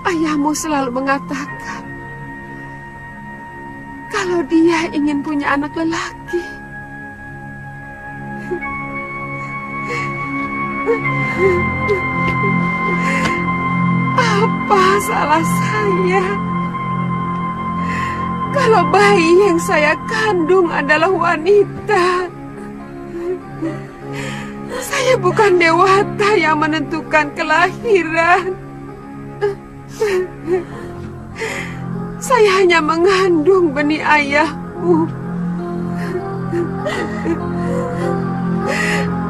ayahmu selalu mengatakan kalau dia ingin punya anak lelaki. Apa salah saya kalau bayi yang saya kandung adalah wanita? Saya bukan dewata yang menentukan kelahiran. Saya hanya mengandung benih ayahmu.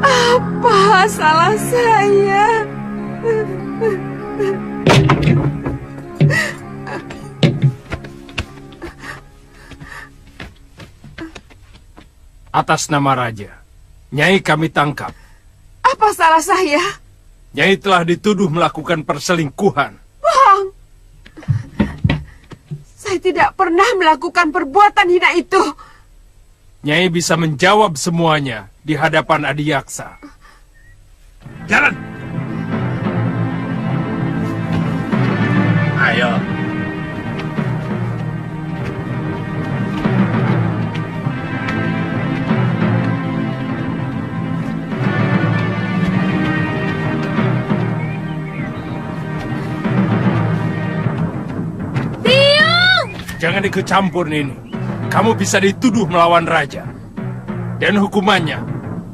Apa salah saya? Atas nama Raja, Nyai kami tangkap. Apa salah saya? Nyai telah dituduh melakukan perselingkuhan. Bohong! Saya tidak pernah melakukan perbuatan hina itu. Nyai bisa menjawab semuanya di hadapan Adiyaksa. Jalan! Ayo! Jangan ikut campur, Nini. Kamu bisa dituduh melawan raja. Dan hukumannya,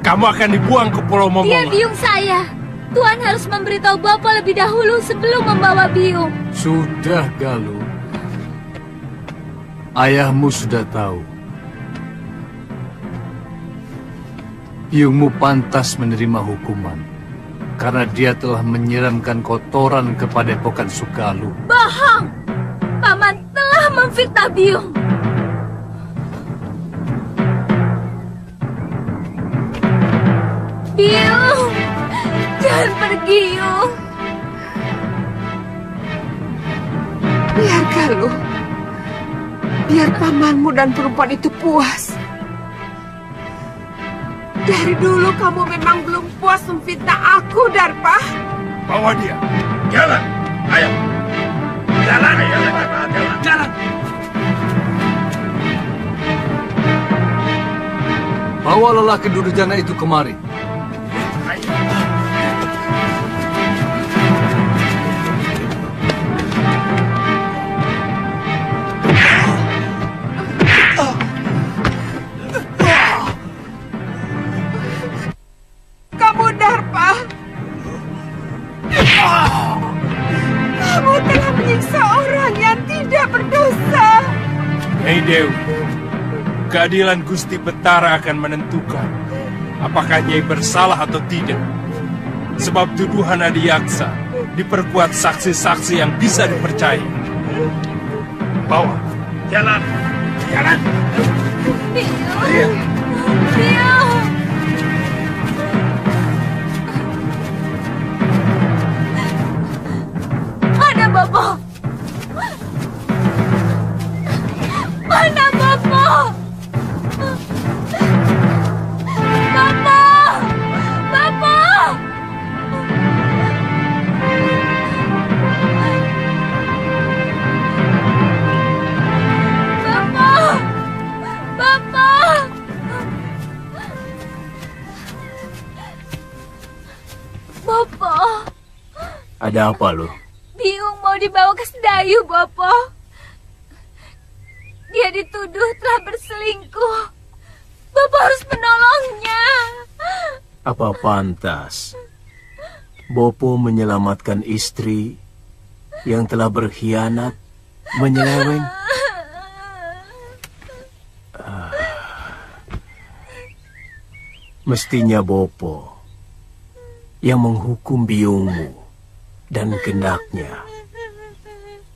kamu akan dibuang ke Pulau Momonga. Dia biung saya. Tuan harus memberitahu Bapak lebih dahulu sebelum membawa biung. Sudah, Galuh. Ayahmu sudah tahu. Biungmu pantas menerima hukuman karena dia telah menyiramkan kotoran ke Padepokan Sugaluh. Bohong! Paman telah memfitnah biung. Biung, jangan pergi, Biung. Biar Galuh. Biar pamanmu dan perempuan itu puas. Dari dulu kamu memang belum puas memfitnah aku, Darpa. Bawa dia. Jalan. Ayo. Jalan. Ayo, jalan. Jalan. Bawa lelaki durjana itu kemari. Kamu Darpa. Kamu telah menyiksa orang yang tidak berdosa. Nyai Dewi, keadilan Gusti Betara akan menentukan apakah Nyai bersalah atau tidak. Sebab tuduhan Adiyaksa diperkuat saksi-saksi yang bisa dipercaya. Bawa. Jalan. Jalan. Biung. Biung. Mana Bapak? Mana Bapak? Bapak! Bapak! Bapak! Bapak! Bapak! Ada apa, lo? Biung mau dibawa ke Sedayu, Bapak. Dia dituduh telah berselingkuh. Bapak harus menolongnya. Apa pantas Bopo menyelamatkan istri yang telah berkhianat, menyeleweng? Mestinya Bopo yang menghukum biungmu dan gendaknya.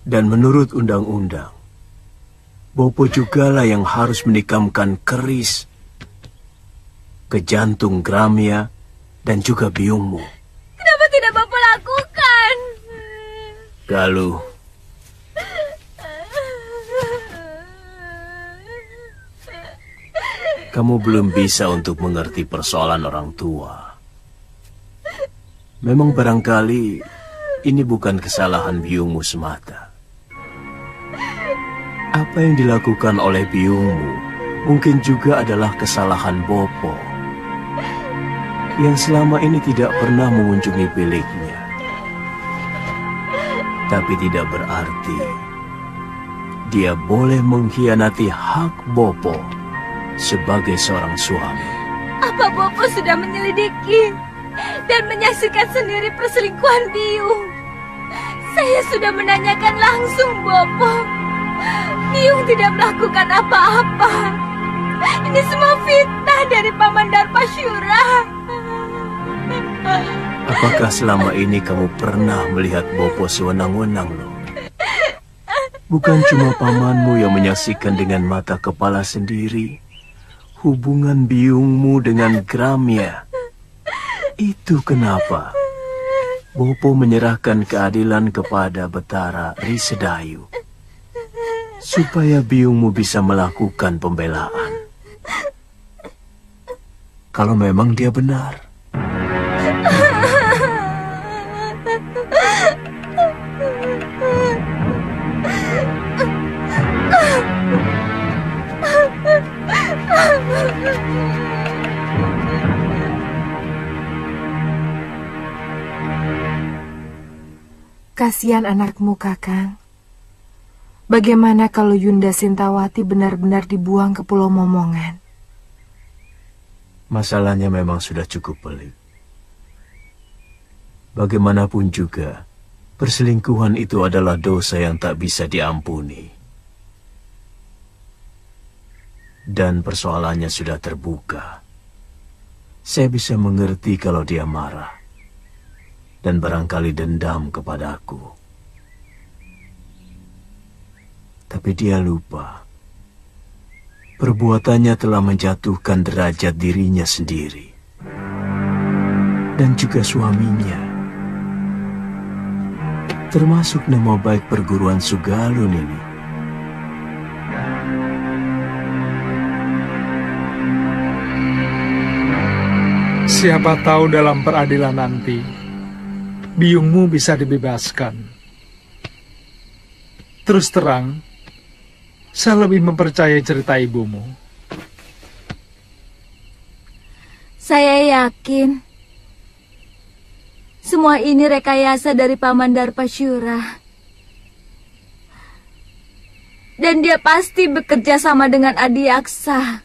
Dan menurut undang-undang, Bopo jugalah yang harus menikamkan keris ke jantung Gramia dan juga biungmu. Kenapa tidak Bapak lakukan? Galuh, kamu belum bisa untuk mengerti persoalan orang tua. Memang barangkali ini bukan kesalahan biungmu semata. Apa yang dilakukan oleh biungmu mungkin juga adalah kesalahan Bopo, yang selama ini tidak pernah mengunjungi biliknya. Tapi tidak berarti dia boleh mengkhianati hak Bopo sebagai seorang suami. Apa Bopo sudah menyelidiki dan menyaksikan sendiri perselingkuhan Biung? Saya sudah menanyakan langsung Bopo. Biung tidak melakukan apa-apa. Ini semua fitnah dari Paman Darpasyura. Apakah selama ini kamu pernah melihat Bopo sewenang-wenang, loh? Bukan cuma pamanmu yang menyaksikan dengan mata kepala sendiri hubungan biungmu dengan Gramia. Itu kenapa Bopo menyerahkan keadilan kepada Betara Risedayu, supaya biungmu bisa melakukan pembelaan. Kalau memang dia benar. Kasihan anakmu, Kakang. Bagaimana kalau Yunda Sintawati benar-benar dibuang ke Pulau Momongan? Masalahnya memang sudah cukup pelik. Bagaimanapun juga, perselingkuhan itu adalah dosa yang tak bisa diampuni. Dan persoalannya sudah terbuka. Saya bisa mengerti kalau dia marah dan barangkali dendam kepadaku. Tapi dia lupa, perbuatannya telah menjatuhkan derajat dirinya sendiri dan juga suaminya, termasuk nama baik perguruan Sugalun ini. Siapa tahu dalam peradilan nanti biungmu bisa dibebaskan. Terus terang, saya lebih mempercayai cerita ibumu. Saya yakin semua ini rekayasa dari Paman Darpasyura. Dan dia pasti bekerja sama dengan Adiaksa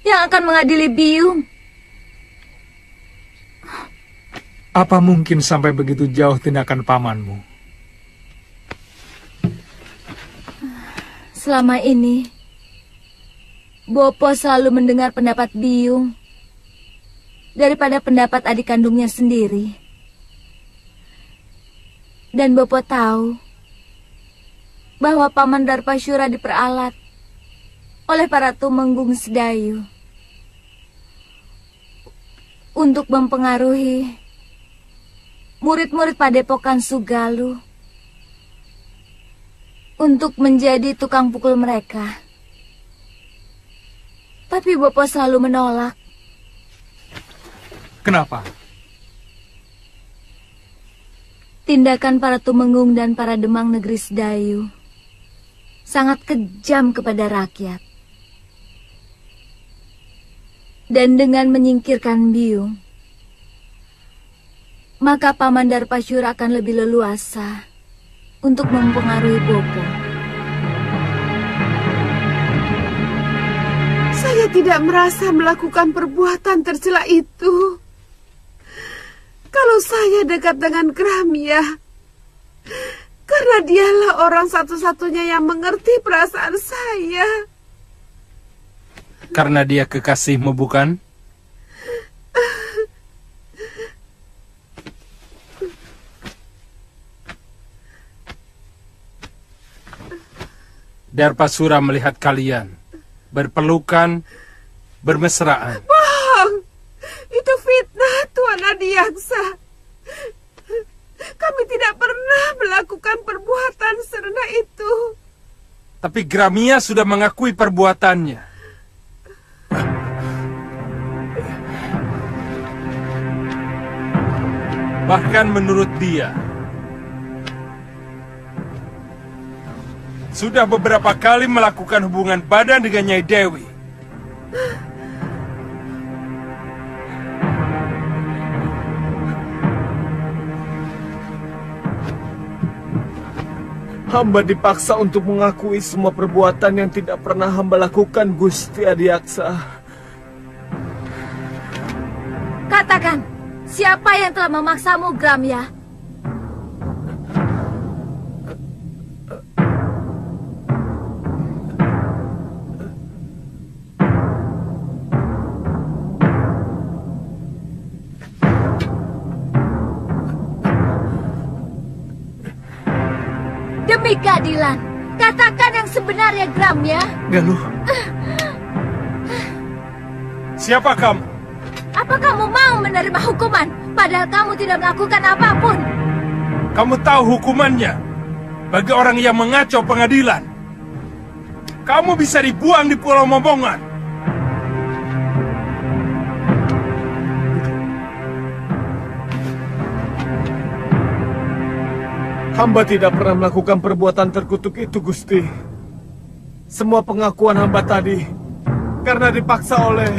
yang akan mengadili Biung. Apa mungkin sampai begitu jauh tindakan pamanmu? Selama ini, Bopo selalu mendengar pendapat Biung daripada pendapat adik kandungnya sendiri. Dan Bopo tahu bahwa Paman Darpasyura diperalat oleh para tumenggung Sedayu untuk mempengaruhi murid-murid Padepokan Sugalu untuk menjadi tukang pukul mereka. Tapi Bopo selalu menolak. Kenapa? Tindakan para tumenggung dan para demang negeri Sedayu sangat kejam kepada rakyat. Dan dengan menyingkirkan Biung, maka Paman Darpasyura akan lebih leluasa untuk mempengaruhi Bopo. Saya tidak merasa melakukan perbuatan tercela itu. Kalau saya dekat dengan Gramia, karena dialah orang satu-satunya yang mengerti perasaan saya. Karena dia kekasihmu, bukan? Darpasyura melihat kalian berpelukan, bermesraan. Bohong! Itu fitnah, Tuan Adiaksa. Kami tidak pernah melakukan perbuatan serendah itu. Tapi Gramia sudah mengakui perbuatannya. Bahkan menurut dia, sudah beberapa kali melakukan hubungan badan dengan Nyai Dewi. Hamba dipaksa untuk mengakui semua perbuatan yang tidak pernah hamba lakukan, Gusti Adiaksa. Katakan, siapa yang telah memaksamu, Gramya? Demi keadilan, katakan yang sebenarnya, Gramya. Galuh. Siapa kamu? Apa kamu mau menerima hukuman, padahal kamu tidak melakukan apapun? Kamu tahu hukumannya bagi orang yang mengacau pengadilan. Kamu bisa dibuang di Pulau Momongan. Hamba tidak pernah melakukan perbuatan terkutuk itu, Gusti. Semua pengakuan hamba tadi karena dipaksa oleh...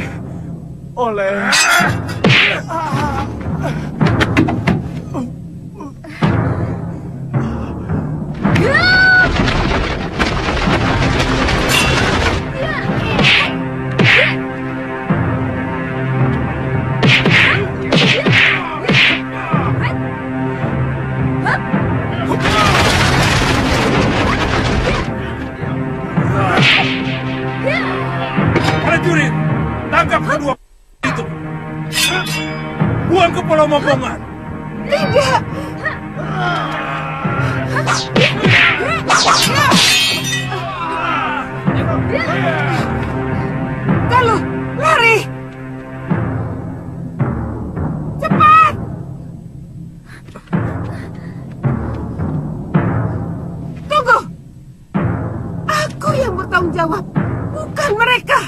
Prajurit, tangkap kedua itu. Buang ke Pulau Momongan. Tidak. Galuh, lari. Cepat. Tunggu. Aku yang bertanggung jawab, bukan mereka.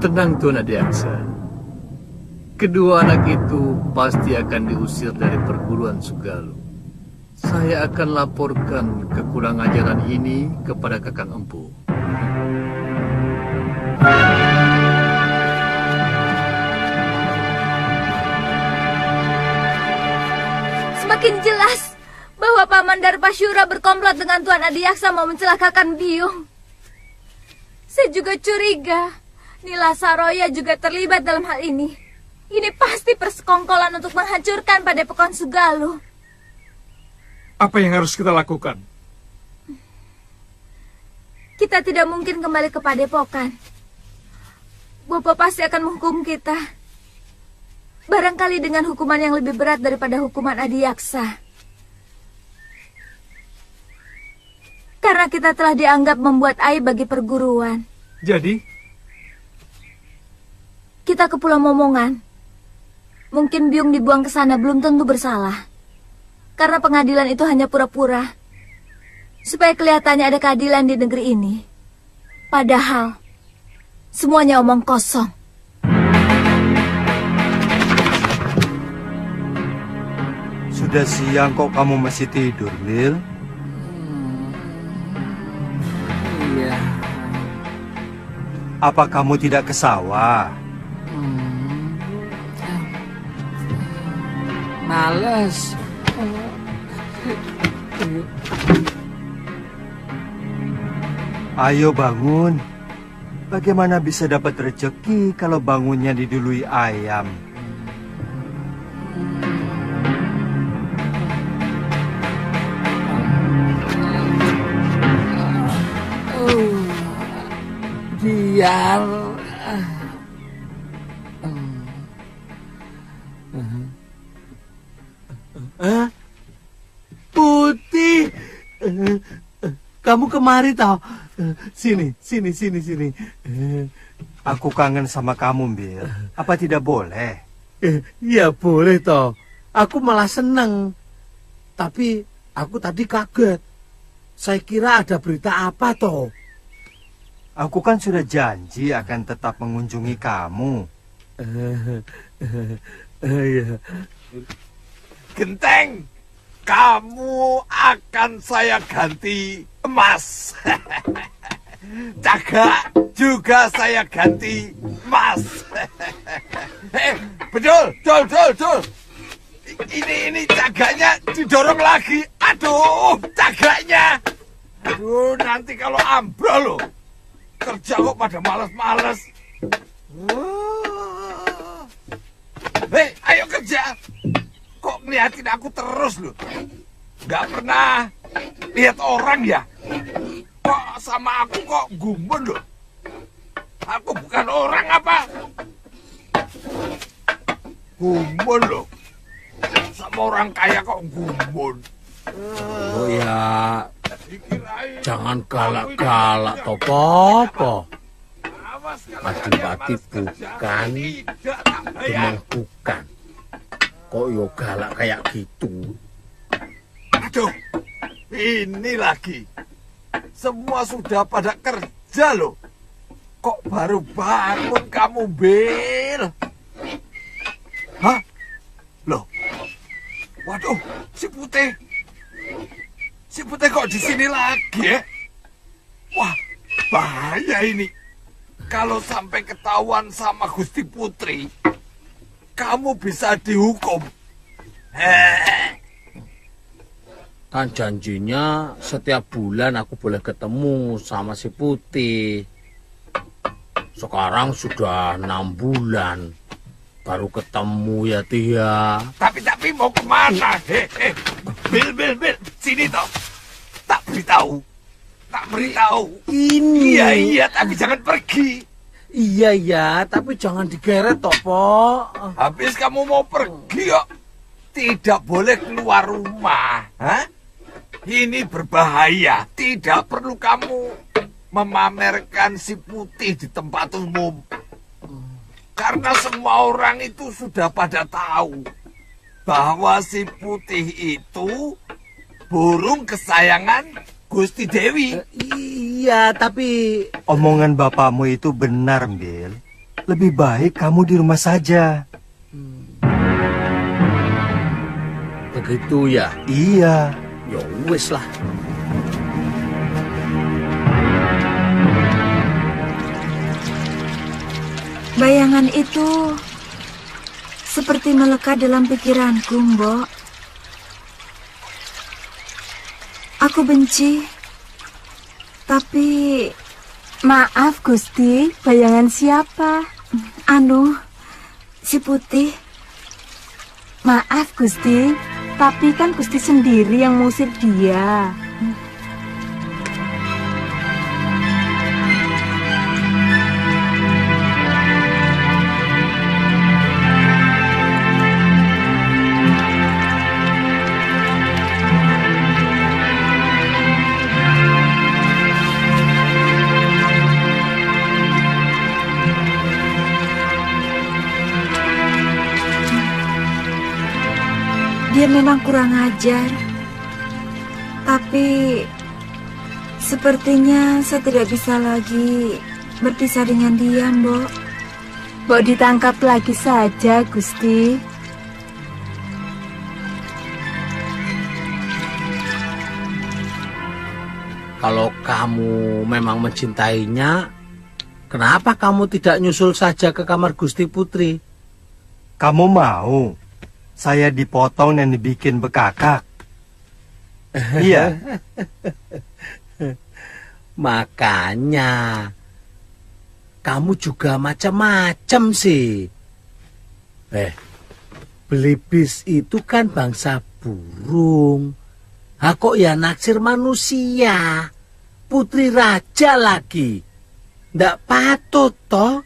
Tenang, Tuan Adiaksa. Kedua anak itu pasti akan diusir dari perguruan Sugalu. Saya akan laporkan kekurang ajaran ini kepada Kakang Empu. Semakin jelas bahwa Paman Darpasyura berkomplot dengan Tuan Adiaksa mau mencelakakan Biung. Saya juga curiga Nila Saroya juga terlibat dalam hal ini. Ini pasti persekongkolan untuk menghancurkan Padepokan Sugalu. Apa yang harus kita lakukan? Kita tidak mungkin kembali ke Padepokan. Bopo pasti akan menghukum kita. Barangkali dengan hukuman yang lebih berat daripada hukuman Adiaksa. Karena kita telah dianggap membuat aib bagi perguruan. Jadi, Kita ke Pulau Momongan. Mungkin Biung dibuang ke sana belum tentu bersalah. Karena pengadilan itu hanya pura-pura. Supaya kelihatannya ada keadilan di negeri ini. Padahal, semuanya omong kosong. Sudah siang kok kamu masih tidur, Lil? Iya. Apa kamu tidak ke sawah? Males. Ayo bangun. Bagaimana bisa dapat rezeki kalau bangunnya didului ayam? Biar Putih, kamu kemari tau? Sini. Aku kangen sama kamu, Bil. Apa tidak boleh? Ya boleh toh. Aku malah seneng. Tapi aku tadi kaget. Saya kira ada berita apa toh? Aku kan sudah janji akan tetap mengunjungi kamu. Iya. Genteng, kamu akan saya ganti emas. Cagak juga saya ganti emas. Betul. Ini cagaknya didorong lagi. Aduh, cagaknya. Aduh, nanti kalau ambrol loh. Kerja kok pada males-males. Hei, ayo kerja. Kok ngeliatin aku terus loh? Gak pernah lihat orang ya? Kok sama aku kok gumun loh? Aku bukan orang apa? Gumun loh. Sama orang kaya kok gumun. Oh ya, jangan galak-galak toh, Popo. Pati-pati bukan, memang bukan. Kok yo galak kayak gitu? Aduh, ini lagi. Semua sudah pada kerja loh. Kok baru bangun kamu, Bil? Hah? Loh? Waduh, si Putih. Si Putih kok di sini lagi ya? Wah, bahaya ini. Kalau sampai ketahuan sama Gusti Putri, kamu bisa dihukum. Kan janjinya setiap bulan aku boleh ketemu sama si Putih. Sekarang sudah 6 bulan baru ketemu ya Tia. Tapi mau kemana? Bil, sini toh. Tak beritahu. Ini. Iya, tapi jangan pergi. Iya, tapi jangan digeret toh, Po. Habis kamu mau pergi kok tidak boleh keluar rumah. Hah? Ini berbahaya. Tidak perlu kamu memamerkan si Putih di tempat umum. Karena semua orang itu sudah pada tahu bahwa si Putih itu burung kesayangan Gusti Dewi. Iya, tapi Omongan bapakmu itu benar, Bil. Lebih baik kamu di rumah saja. begitu ya. Iya. Ya wis lah. Bayangan itu seperti melekat dalam pikiranku, Mbok. Aku benci, tapi... Maaf, Gusti, bayangan siapa? Si Putih. Maaf, Gusti, tapi kan Gusti sendiri yang mengusir dia. Dia memang kurang ajar, tapi sepertinya saya tidak bisa lagi berpisah dengan dia, Mbok. Mbok ditangkap lagi saja, Gusti. Kalau kamu memang mencintainya, kenapa kamu tidak nyusul saja ke kamar Gusti Putri? Kamu mau saya dipotong dan dibikin bekakak? Iya. Makanya kamu juga macam-macam sih. Belibis itu kan bangsa burung. Kok ya naksir manusia? Putri raja lagi. Ndak patut toh.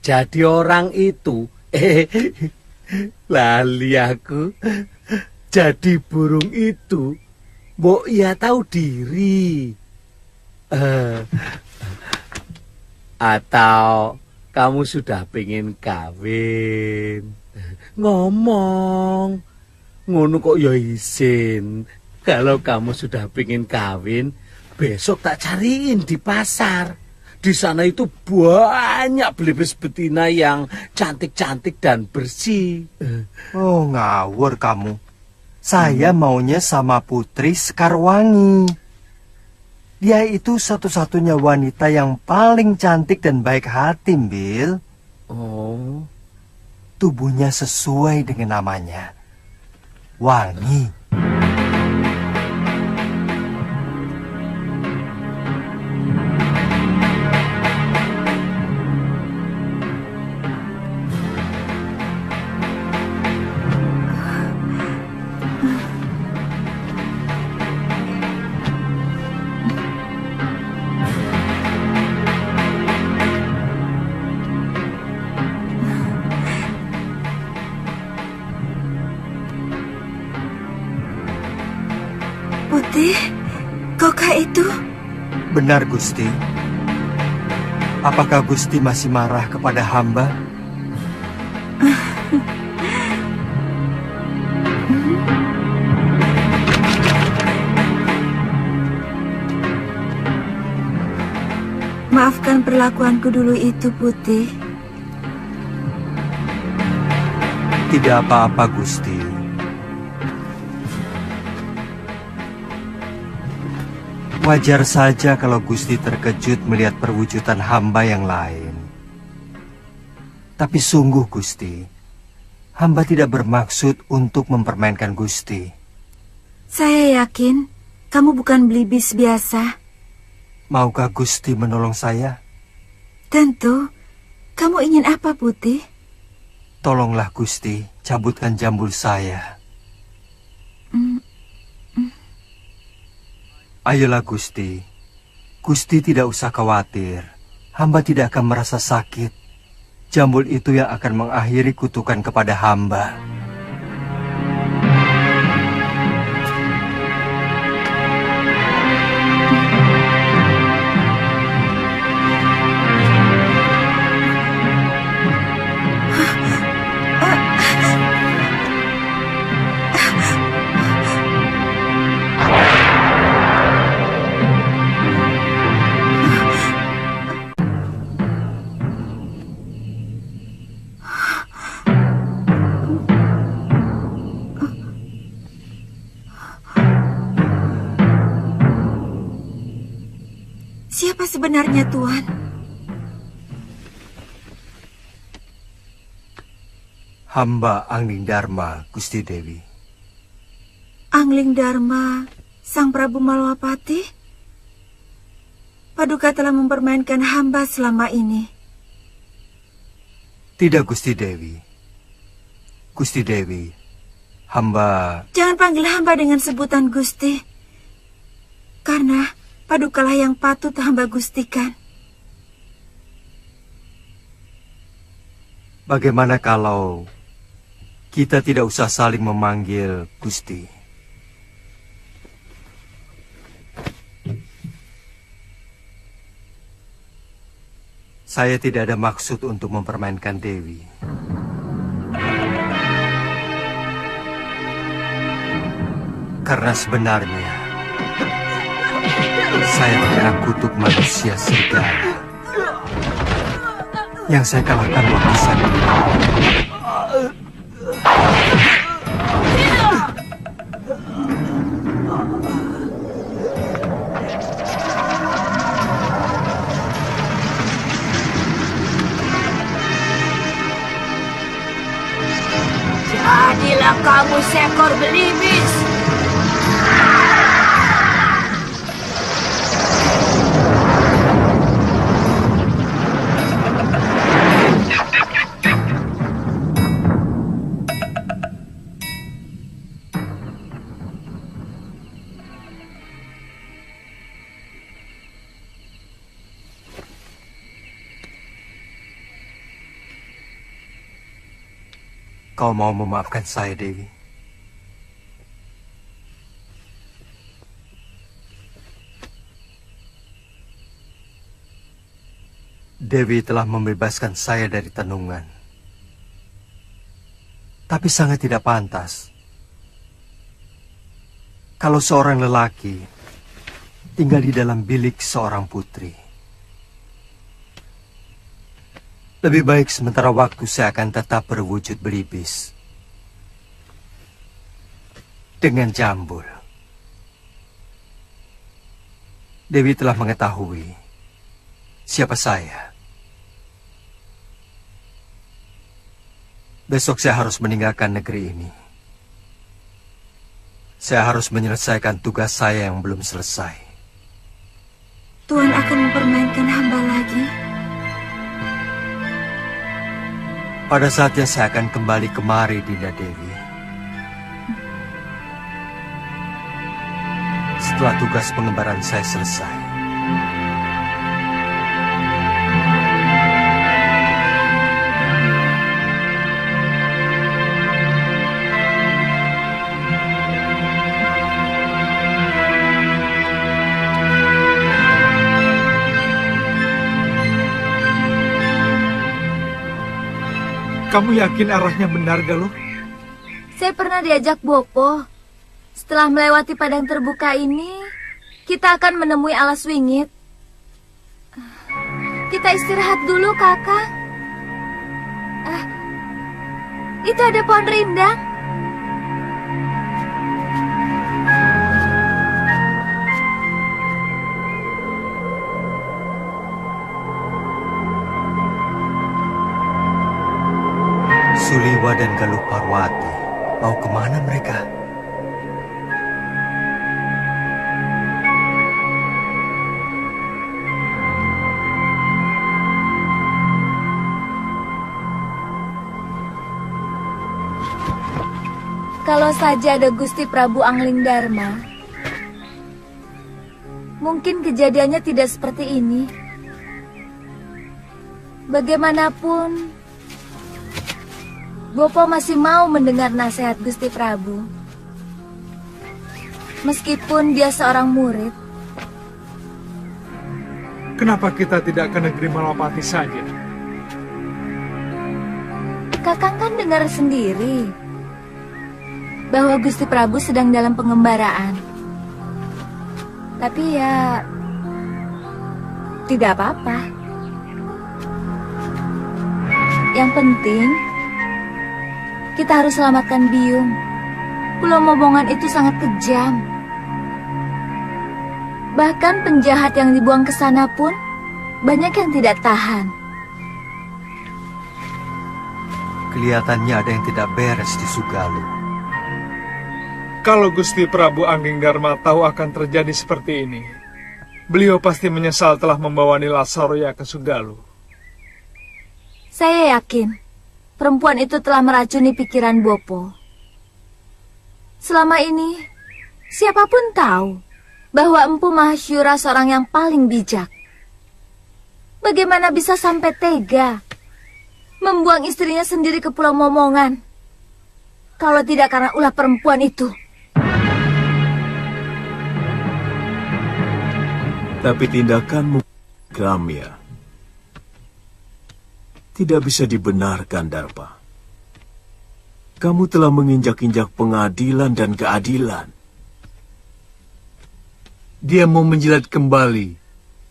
Jadi orang itu lali aku. Jadi burung itu mbok ya tahu diri. Atau kamu sudah pengen kawin? Ngomong ngono kok ya izin. Kalau kamu sudah pengen kawin, besok tak cariin di pasar. Di sana itu banyak belibis betina yang cantik-cantik dan bersih. Oh, ngawur kamu. Saya maunya sama Putri Sekarwangi. Dia itu satu-satunya wanita yang paling cantik dan baik hati, Bill. Oh. Tubuhnya sesuai dengan namanya. Wangi. Putih, kaukah itu? Benar, Gusti. Apakah Gusti masih marah kepada hamba? Maafkan perlakuanku dulu itu, Putih. Tidak apa-apa, Gusti. Wajar saja kalau Gusti terkejut melihat perwujudan hamba yang lain. Tapi sungguh, Gusti, hamba tidak bermaksud untuk mempermainkan Gusti. Saya yakin kamu bukan belibis biasa. Maukah Gusti menolong saya? Tentu. Kamu ingin apa, Putih? Tolonglah, Gusti, cabutkan jambul saya. Ayolah, Gusti. Gusti tidak usah khawatir. Hamba tidak akan merasa sakit. Jambul itu yang akan mengakhiri kutukan kepada hamba. Siapa sebenarnya, Tuan? Hamba Angling Dharma, Gusti Dewi. Angling Dharma, Sang Prabu Malwapati? Paduka telah mempermainkan hamba selama ini. Tidak, Gusti Dewi. Gusti Dewi, hamba... Jangan panggil hamba dengan sebutan Gusti. Karena padukalah yang patut hamba gustikan. Bagaimana kalau kita tidak usah saling memanggil Gusti? Saya tidak ada maksud untuk mempermainkan Dewi. Karena sebenarnya saya terkena kutuk manusia serigala. Yang saya kalahkan waktu saya Jadilah kamu seekor belibis. Kau mau memaafkan saya, Dewi? Dewi telah membebaskan saya dari tenungan. Tapi sangat tidak pantas kalau seorang lelaki tinggal di dalam bilik seorang putri. Lebih baik sementara waktu saya akan tetap berwujud belibis. Dengan jambul. Dewi telah mengetahui siapa saya. Besok saya harus meninggalkan negeri ini. Saya harus menyelesaikan tugas saya yang belum selesai. Tuhan akan mempermainkan hamba lagi. Pada saatnya saya akan kembali kemari, Dinda Dewi. Setelah tugas pengembaraan saya selesai. Kamu yakin arahnya benar, Galuh? Saya pernah diajak Bopo. Setelah melewati padang terbuka ini, kita akan menemui alas wingit. Kita istirahat dulu, Kakak. Itu ada pohon rindang. Suliwa dan Galuh Parwati, mau kemana mereka? Kalau saja ada Gusti Prabu Angling Dharma, mungkin kejadiannya tidak seperti ini. Bagaimanapun, Bopo masih mau mendengar nasihat Gusti Prabu. Meskipun dia seorang murid. Kenapa kita tidak ke negeri Malapati saja? Kakang kan dengar sendiri bahwa Gusti Prabu sedang dalam pengembaraan. Tapi ya, tidak apa-apa. Yang penting, kita harus selamatkan Biung. Pulau Momongan itu sangat kejam. Bahkan penjahat yang dibuang ke sana pun banyak yang tidak tahan. Kelihatannya ada yang tidak beres di Sugalu. Kalau Gusti Prabu Angling Dharma tahu akan terjadi seperti ini, beliau pasti menyesal telah membawa Nila Saroya ke Sugalu. Saya yakin perempuan itu telah meracuni pikiran Bopo. Selama ini, siapapun tahu bahwa Empu Mahasyura seorang yang paling bijak. Bagaimana bisa sampai tega membuang istrinya sendiri ke Pulau Momongan? Kalau tidak karena ulah perempuan itu. Tapi tindakanmu, Gramya, tidak bisa dibenarkan, Darpa. Kamu telah menginjak-injak pengadilan dan keadilan. Dia mau menjilat kembali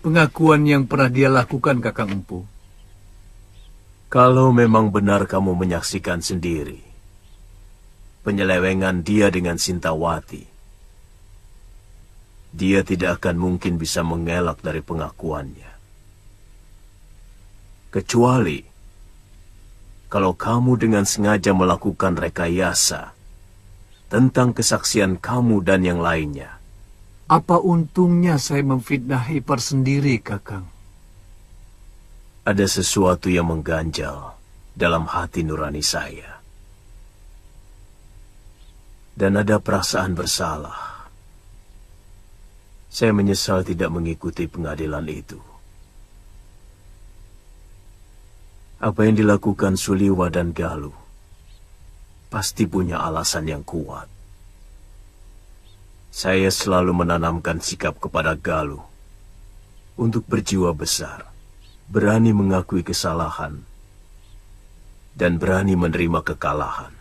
pengakuan yang pernah dia lakukan, Kakang Empu. Kalau memang benar kamu menyaksikan sendiri penyelewengan dia dengan Sintawati, dia tidak akan mungkin bisa mengelak dari pengakuannya. Kecuali kalau kamu dengan sengaja melakukan rekayasa tentang kesaksian kamu dan yang lainnya. Apa untungnya saya memfitnah Ipar sendiri, Kakang? Ada sesuatu yang mengganjal dalam hati nurani saya. Dan ada perasaan bersalah. Saya menyesal tidak mengikuti pengadilan itu. Apa yang dilakukan Suliwa dan Galuh pasti punya alasan yang kuat. Saya selalu menanamkan sikap kepada Galuh untuk berjiwa besar, berani mengakui kesalahan, dan berani menerima kekalahan.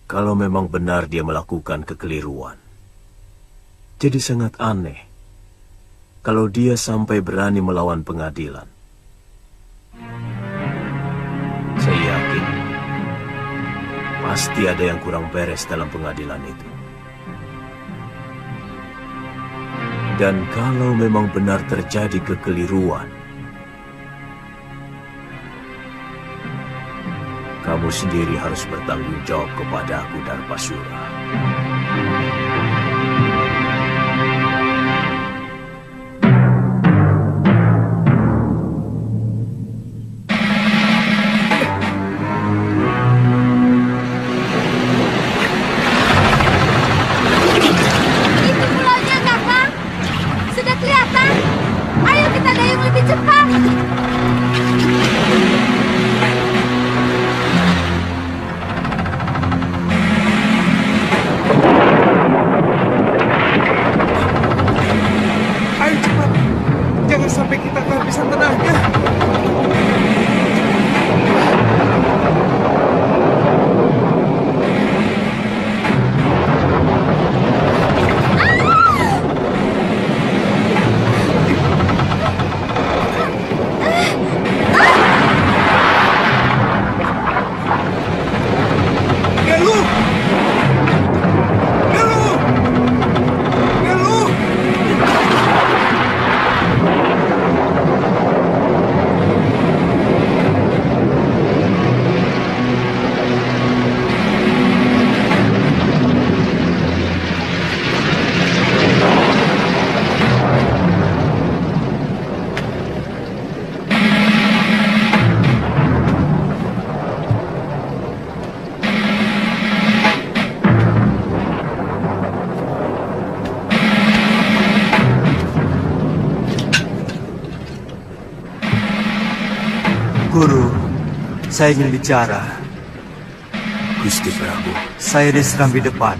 Kalau memang benar dia melakukan kekeliruan, jadi sangat aneh kalau dia sampai berani melawan pengadilan Pasti ada yang kurang beres dalam pengadilan itu. Dan kalau memang benar terjadi kekeliruan, kamu sendiri harus bertanggung jawab kepadaku, Darpasura. Itu pulaunya, Kakang. Sudah kelihatan. Ayo kita dayung lebih cepat. Ayo cepat. Jangan sampai kita kehabisan tenaga. Galuh! Galuh! Galuh! Guru, saya ingin bicara. Gusti Prabu, Saya diserang di depan.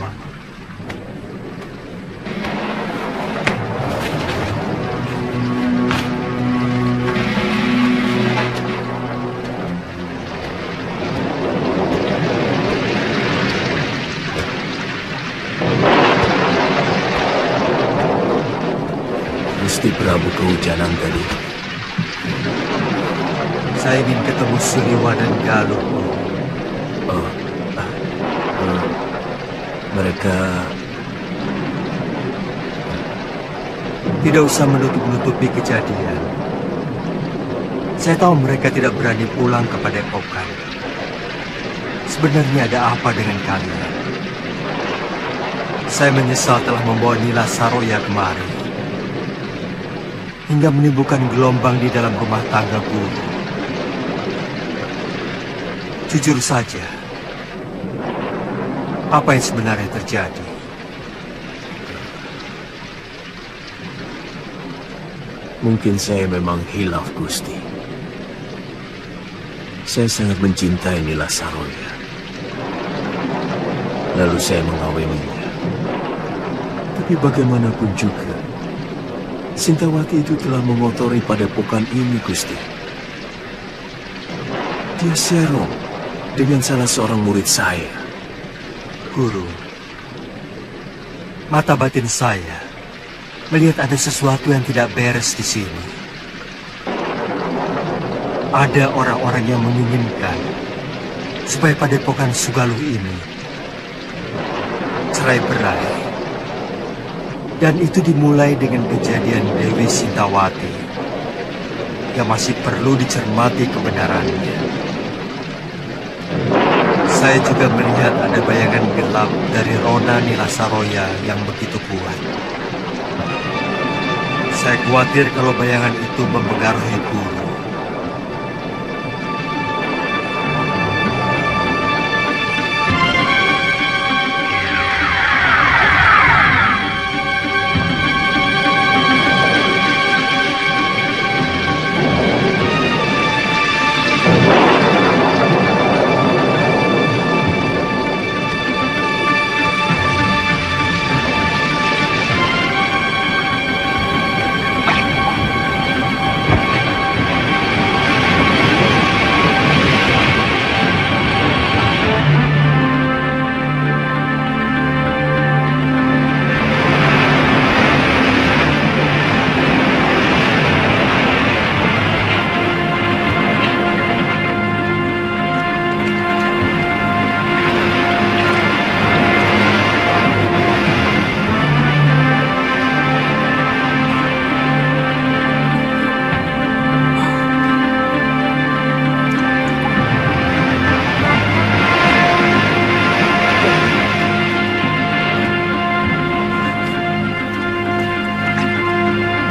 Gusti Prabu kehujanan tadi. Saya ingin ketemu Siliwa dan Galuh. Mereka Tidak usah menutup-nutupi kejadian. Saya tahu mereka tidak berani pulang ke Padepokan. Sebenarnya ada apa dengan kalian? Saya menyesal telah membawa Nila Saroya kemari, hingga menimbulkan gelombang di dalam rumah tangga guru. Jujur saja, apa yang sebenarnya terjadi? Mungkin saya memang hilaf, Gusti. Saya sangat mencintai Nila Saroya. Lalu saya mengawininya. Tapi bagaimanapun juga, Sintawati itu telah mengotori padepokan ini, Gusti. Dia serong dengan salah seorang murid saya. Guru, mata batin saya melihat ada sesuatu yang tidak beres di sini. Ada orang-orang yang menginginkan supaya Padepokan Sugaluh ini cerai-berai. Dan itu dimulai dengan kejadian Dewi Sintawati yang masih perlu dicermati kebenarannya. Saya juga melihat ada bayangan gelap dari Rona Nila Saroya yang begitu kuat. Saya khawatir kalau bayangan itu mempengaruhi guru.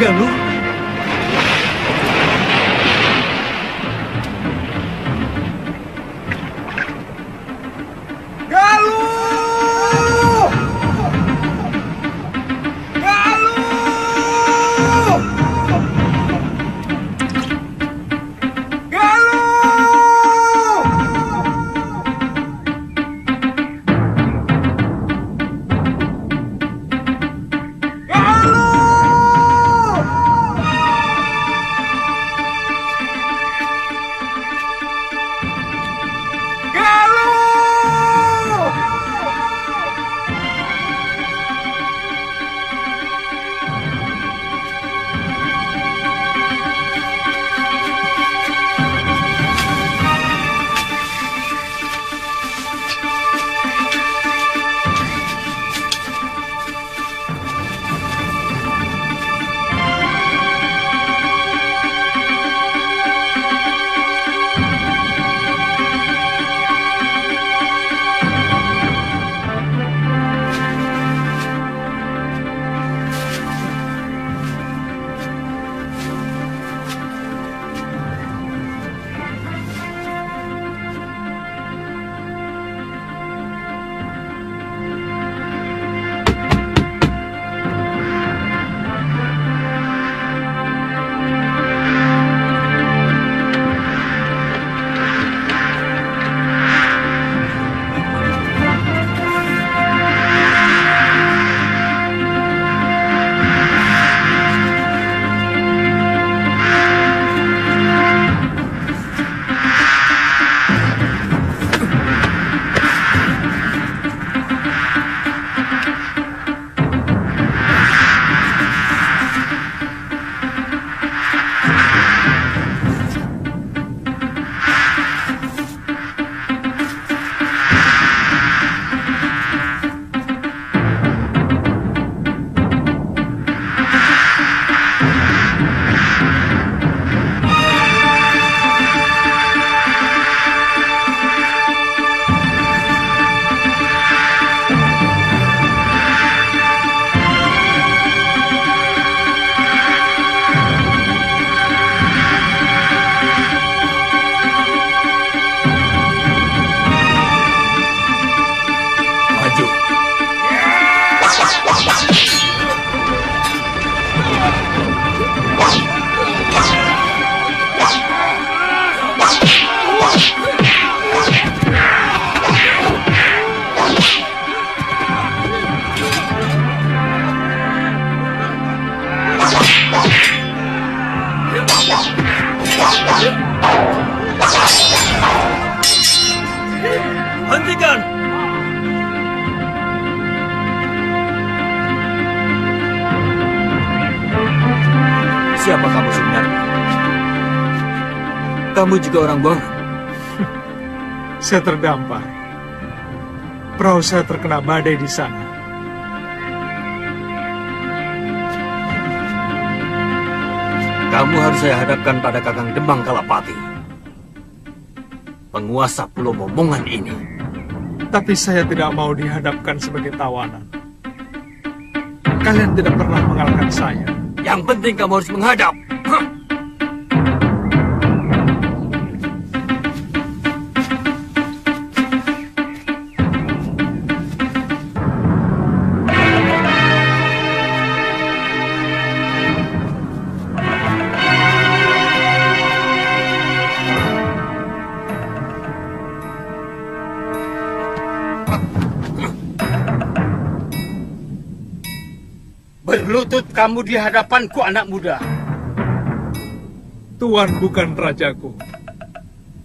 Galuh? Galuh! Galuh! Galuh! Hentikan! Siapa kamu sebenarnya? Kamu juga orang bohong. Saya terdampar. Perahu saya terkena badai di sana. Kamu harus saya hadapkan pada Kakang Demang Kalapati, penguasa Pulau Momongan ini. Tapi saya tidak mau dihadapkan sebagai tawanan. Kalian tidak pernah mengalahkan saya. Yang penting kamu harus menghadap. Berlutut kamu di hadapanku, anak muda. Tuan bukan rajaku.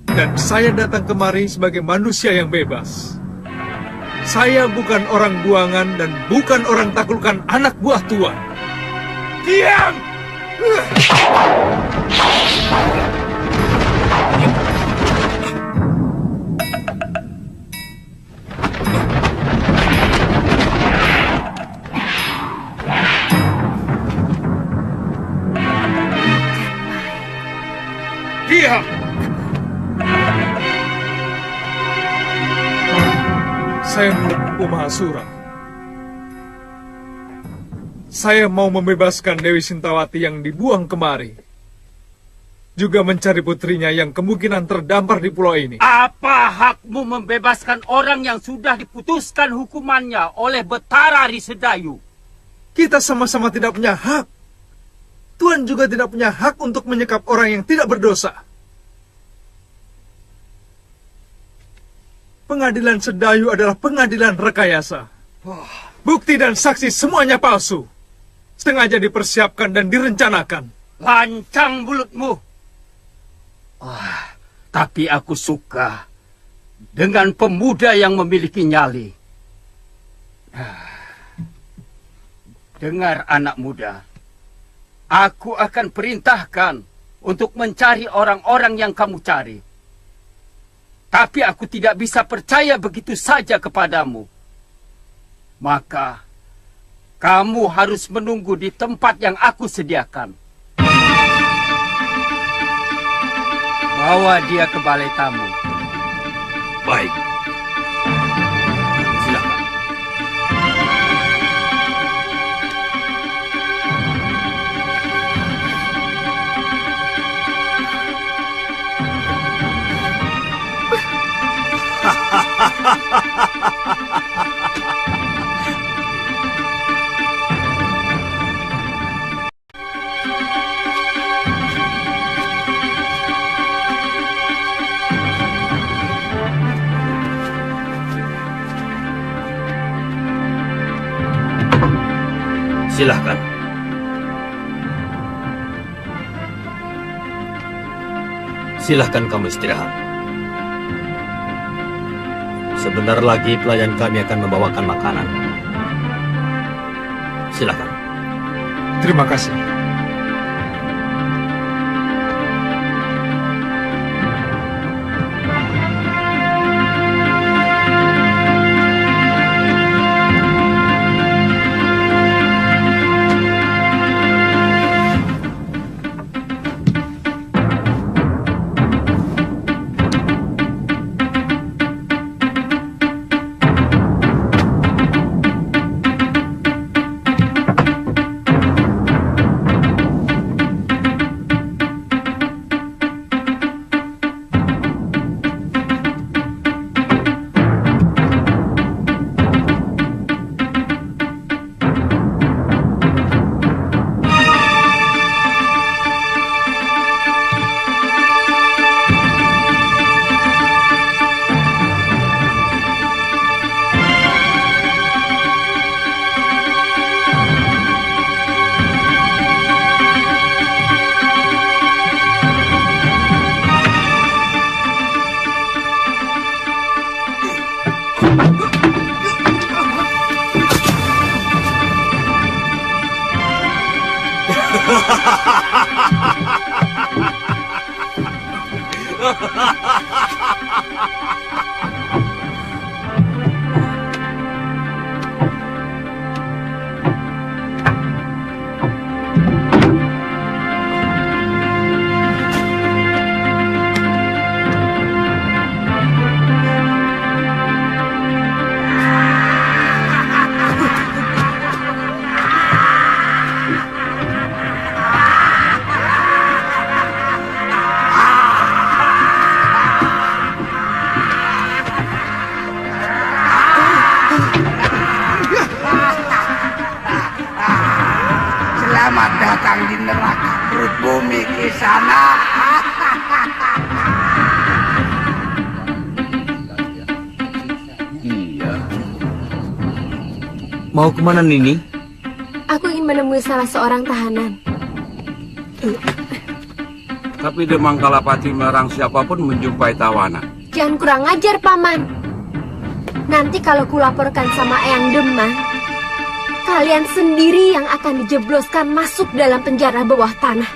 Dan saya datang kemari sebagai manusia yang bebas. Saya bukan orang buangan dan bukan orang taklukan anak buah Tuan. Diam! Diam! Saya murid Mahasura. Saya mau membebaskan Dewi Sintawati yang dibuang kemari. Juga mencari putrinya yang kemungkinan terdampar di pulau ini. Apa hakmu membebaskan orang yang sudah diputuskan hukumannya oleh Betara Risedayu? Kita sama-sama tidak punya hak. Tuhan juga tidak punya hak untuk menyekap orang yang tidak berdosa. Pengadilan Sedayu adalah pengadilan rekayasa. Bukti dan saksi semuanya palsu. Sengaja dipersiapkan dan direncanakan. Lancang mulutmu. Tapi aku suka dengan pemuda yang memiliki nyali. Dengar anak muda. Aku akan perintahkan untuk mencari orang-orang yang kamu cari. Tapi aku tidak bisa percaya begitu saja kepadamu. Maka kamu harus menunggu di tempat yang aku sediakan. Bawa dia ke balai tamu. Baik. Silakan. Silahkan. Silahkan kamu istirahat. Sebentar lagi pelayan kami akan membawakan makanan. Silahkan. Terima kasih. Selamat datang di neraka perut bumi ke sana. Iya. Mau kemana Nini? Aku ingin menemui salah seorang tahanan. Tapi Demang Kalapati melarang siapapun menjumpai Tawana. Jangan kurang ajar, Paman. Nanti kalau kulaporkan sama Eyang Demang, kalian sendiri yang akan dijebloskan masuk dalam penjara bawah tanah.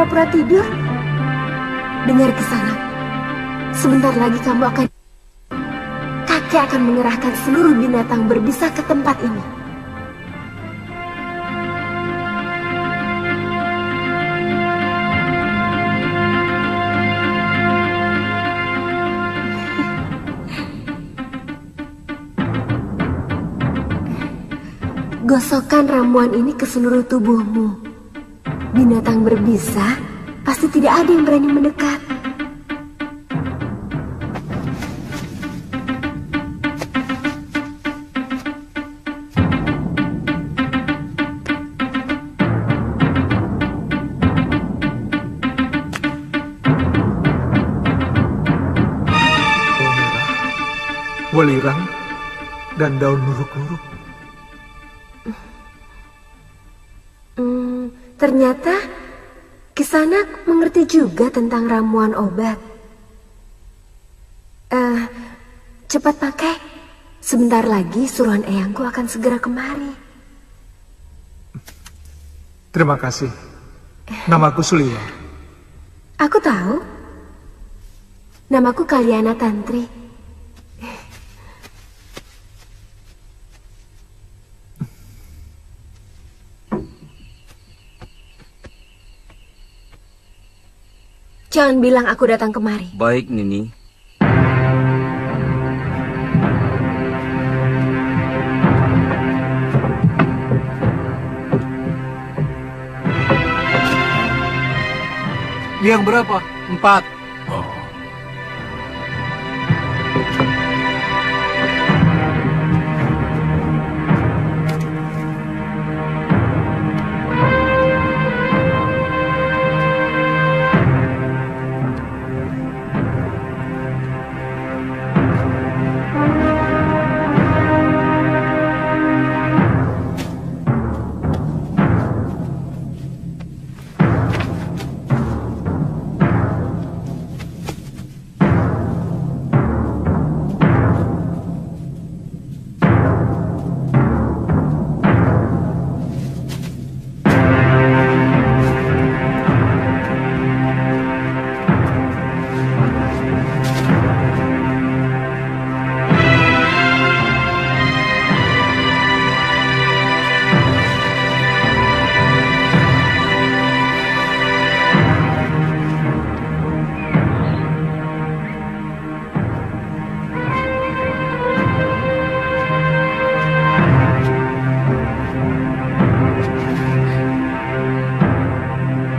pura-pura tidur? Dengar Kisanak, sebentar lagi kamu akan... Kakek akan mengerahkan seluruh binatang berbisa ke tempat ini. Gosokkan ramuan ini ke seluruh tubuhmu. Binatang berbisa pasti tidak ada yang berani mendekat. Welirang dan daun luruk-luruk. Ternyata Kisanak mengerti juga tentang ramuan obat. Cepat pakai. Sebentar lagi suruhan eyangku akan segera kemari. Terima kasih. Namaku Suliwa. Aku tahu. Namaku Kaliana Tantri. Jangan bilang aku datang kemari. Baik, Nini. Yang berapa? 4. Oh.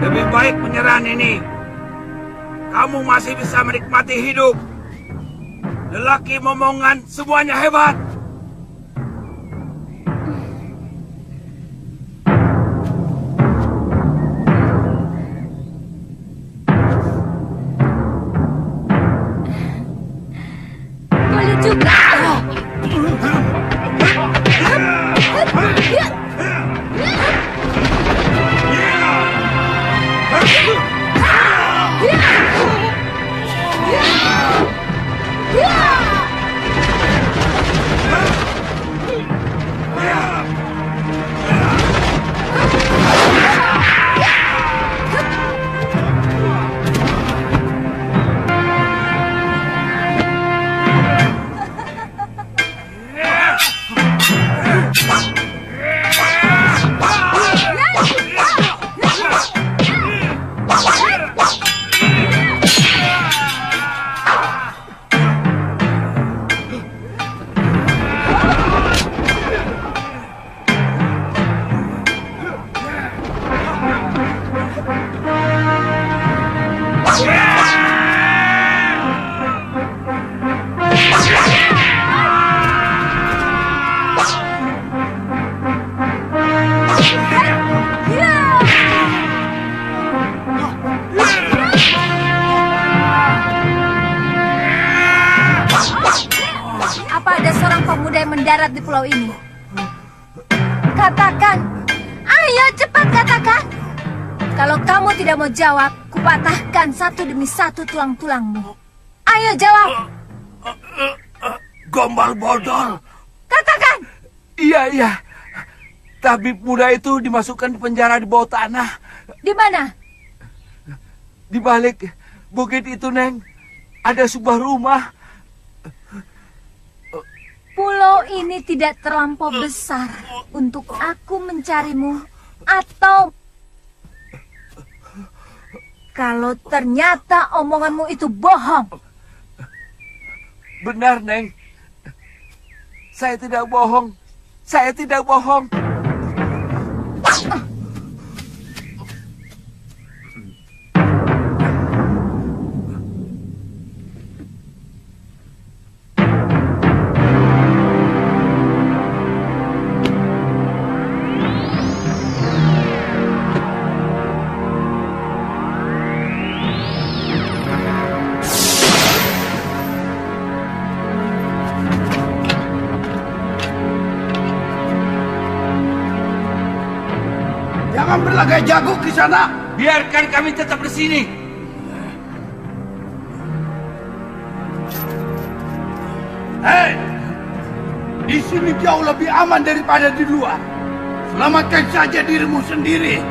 Lebih baik menyerah, Nini. Kamu masih bisa menikmati hidup. Lelaki momongan semuanya hebat. Boleh juga. Apa ada seorang pemuda yang mendarat di pulau ini? Katakan. Ayo cepat katakan. Kalau kamu tidak mau jawab, kupatahkan satu demi satu tulang-tulangmu. Ayo jawab. Gombal bodol. Katakan. Iya. Tabib muda itu dimasukkan di penjara di bawah tanah. Di mana? Di balik bukit itu, Neng, ada sebuah rumah. Pulau ini tidak terlampau besar untuk aku mencarimu, atau kalau ternyata omonganmu itu bohong. Benar, Neng. Saya tidak bohong. Saya tidak bohong. Jangan berlagak jago di sana. Biarkan kami tetap di sini. Hei, di sini jauh lebih aman daripada di luar. Selamatkan saja dirimu sendiri.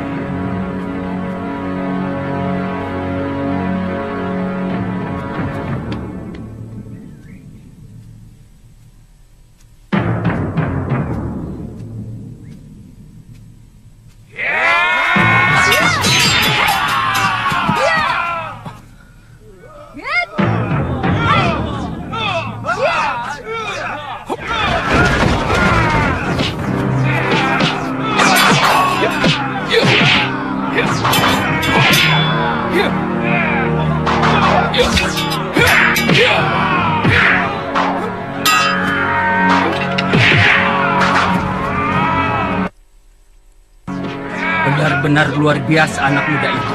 Benar-benar luar biasa anak muda itu.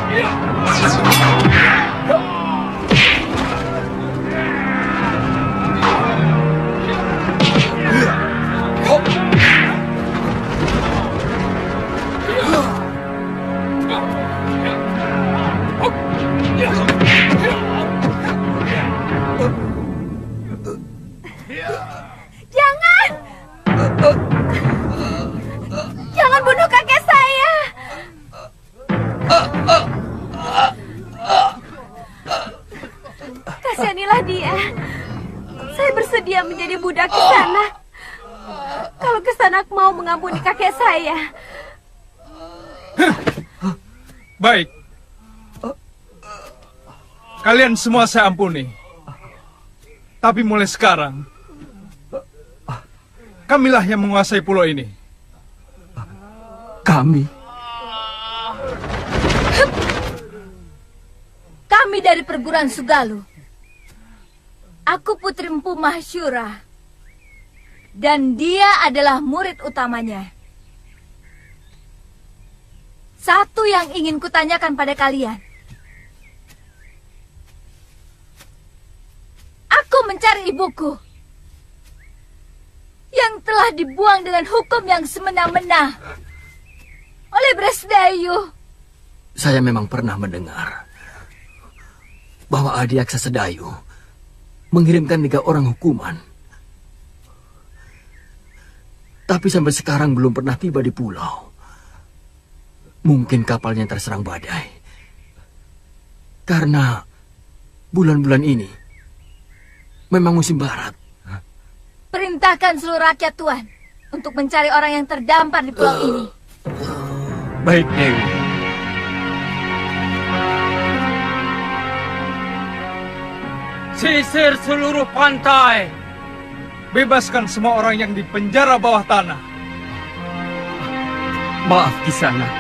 Jangan! Jangan bunuh kakek saya! Kasihanilah dia. Saya bersedia menjadi budak Kisanak. Kalau Kisanak mau mengampuni kakek saya. Baik. Kalian semua saya ampuni. Tapi mulai sekarang, kamilah yang menguasai pulau ini. Kami? Kami dari perguruan Sugalu. Aku Putri Empu Mahsyura. Dan dia adalah murid utamanya. Satu yang ingin kutanyakan pada kalian. Aku mencari ibuku. Yang telah dibuang dengan hukum yang semena-mena oleh Bresdayu. Saya memang pernah mendengar bahwa Adiaksa Sedayu mengirimkan 3 orang hukuman. Tapi sampai sekarang belum pernah tiba di pulau. Mungkin kapalnya terserang badai. Karena bulan-bulan ini memang musim barat. Perintahkan seluruh rakyat Tuan untuk mencari orang yang terdampar di pulau ini. Baik, Dewi. Sisir seluruh pantai. Bebaskan semua orang yang di penjara bawah tanah. Maaf, Kisanak.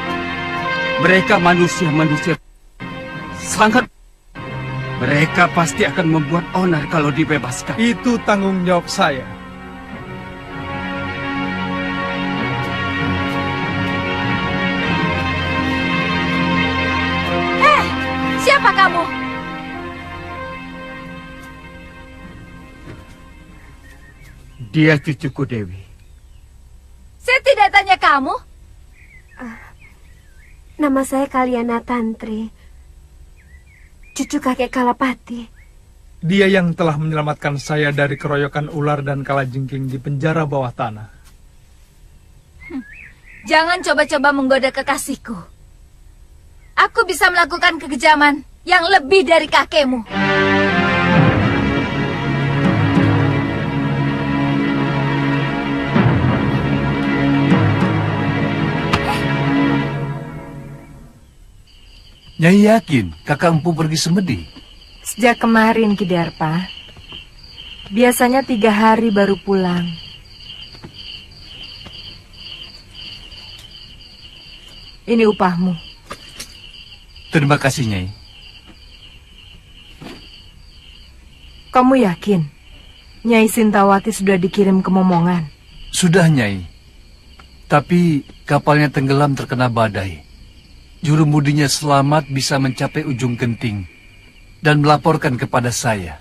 Mereka manusia-manusia sangat. Mereka pasti akan membuat onar kalau dibebaskan. Itu tanggung jawab saya. Siapa kamu? Dia cucuku, Dewi. Saya tidak tanya kamu. Nama saya Kaliana Tantri, cucu kakek Kalapati. Dia yang telah menyelamatkan saya dari keroyokan ular dan kalajengking di penjara bawah tanah. Jangan coba-coba menggoda kekasihku. Aku bisa melakukan kekejaman yang lebih dari kakekmu. Nyai yakin kakak empu pergi semedi? Sejak kemarin, Kidarpa. Biasanya 3 hari baru pulang. Ini upahmu. Terima kasih, Nyai. Kamu yakin Nyai Sintawati sudah dikirim ke Momongan? Sudah, Nyai. Tapi kapalnya tenggelam terkena badai. Jurumudinya selamat bisa mencapai ujung genting dan melaporkan kepada saya.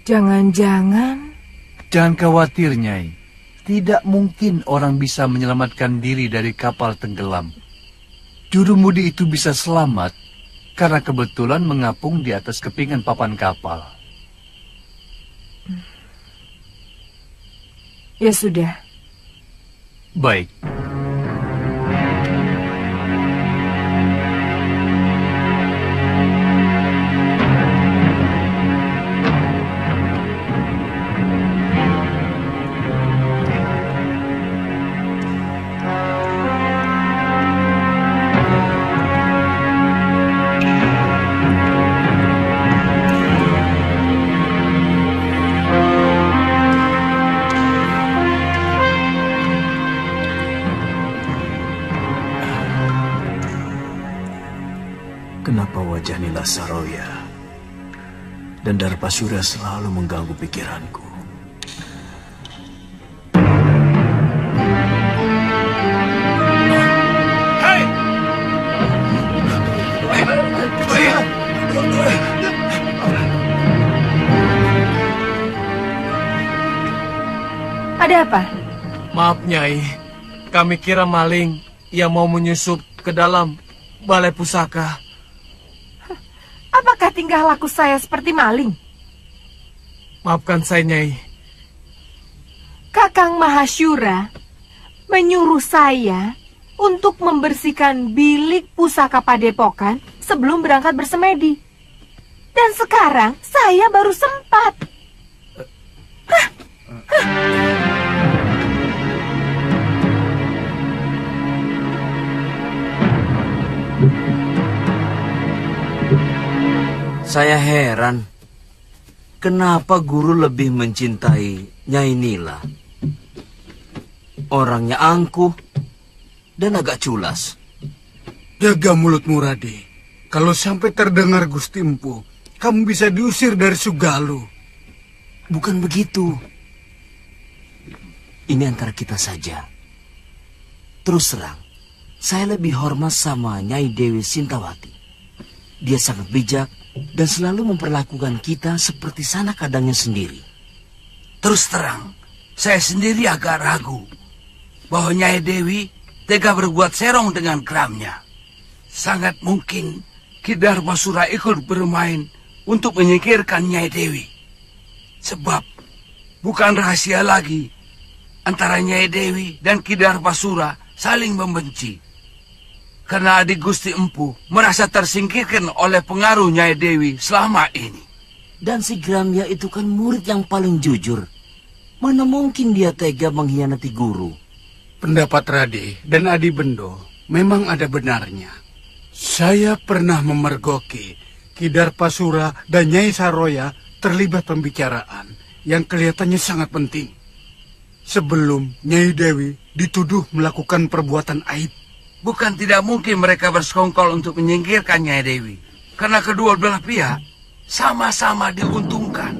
Jangan-jangan... Jangan khawatir, Nyai. Tidak mungkin orang bisa menyelamatkan diri dari kapal tenggelam. Jurumudi itu bisa selamat karena kebetulan mengapung di atas kepingan papan kapal. Ya sudah. Baik. Kenapa wajah Nila Saroya dan Darpasyura selalu mengganggu pikiranku? Hei! Ada apa? Maaf, Nyai. Kami kira maling yang mau menyusup ke dalam balai pusaka. Apakah tingkah laku saya seperti maling? Maafkan saya, Nyai. Kakang Mahasyura menyuruh saya untuk membersihkan bilik pusaka padepokan sebelum berangkat bersemedi. Dan sekarang saya baru sempat. Saya heran, kenapa guru lebih mencintai Nyai Nila? Orangnya angkuh dan agak culas. Jaga mulutmu, Rade. Kalau sampai terdengar Gusti Empu, kamu bisa diusir dari Sugalu. Bukan begitu. Ini antara kita saja. Terus terang, saya lebih hormat sama Nyai Dewi Sintawati. Dia sangat bijak dan selalu memperlakukan kita seperti sanak kadangnya sendiri. Terus terang, saya sendiri agak ragu bahwa Nyai Dewi tega berbuat serong dengan keramnya. Sangat mungkin Ki Darpasura ikut bermain untuk menyingkirkan Nyai Dewi. Sebab bukan rahasia lagi antara Nyai Dewi dan Ki Darpasura saling membenci. Karena adik Gusti Empu merasa tersingkirkan oleh pengaruh Nyai Dewi selama ini. Dan si Gramya itu kan murid yang paling jujur. Mana mungkin dia tega mengkhianati guru? Pendapat Rade dan Adi Bendo memang ada benarnya. Saya pernah memergoki Ki Darpasura dan Nyai Saroya terlibat pembicaraan yang kelihatannya sangat penting. Sebelum Nyai Dewi dituduh melakukan perbuatan aib. Bukan tidak mungkin mereka bersekongkol untuk menyingkirkan Nyai Dewi. Karena kedua belah pihak sama-sama diuntungkan.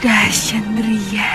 Dasyandriya.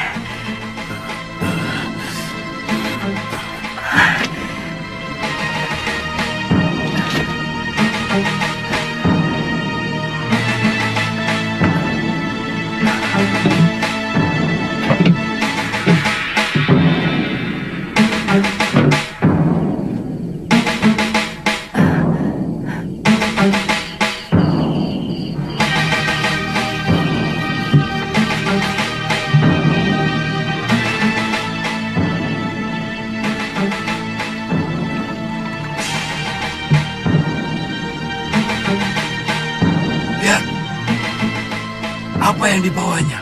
Apa yang dibawanya?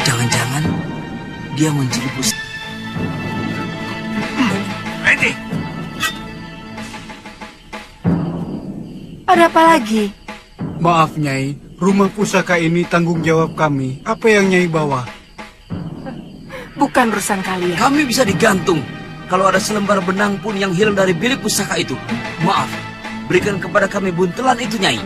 Jangan-jangan dia mencuri pusaka. Ada apa lagi? Maaf, Nyai. Rumah pusaka ini tanggung jawab kami. Apa yang Nyai bawa? Bukan urusan kalian. Kami bisa digantung kalau ada selembar benang pun yang hilang dari bilik pusaka itu. Maaf, berikan kepada kami buntelan itu, Nyai.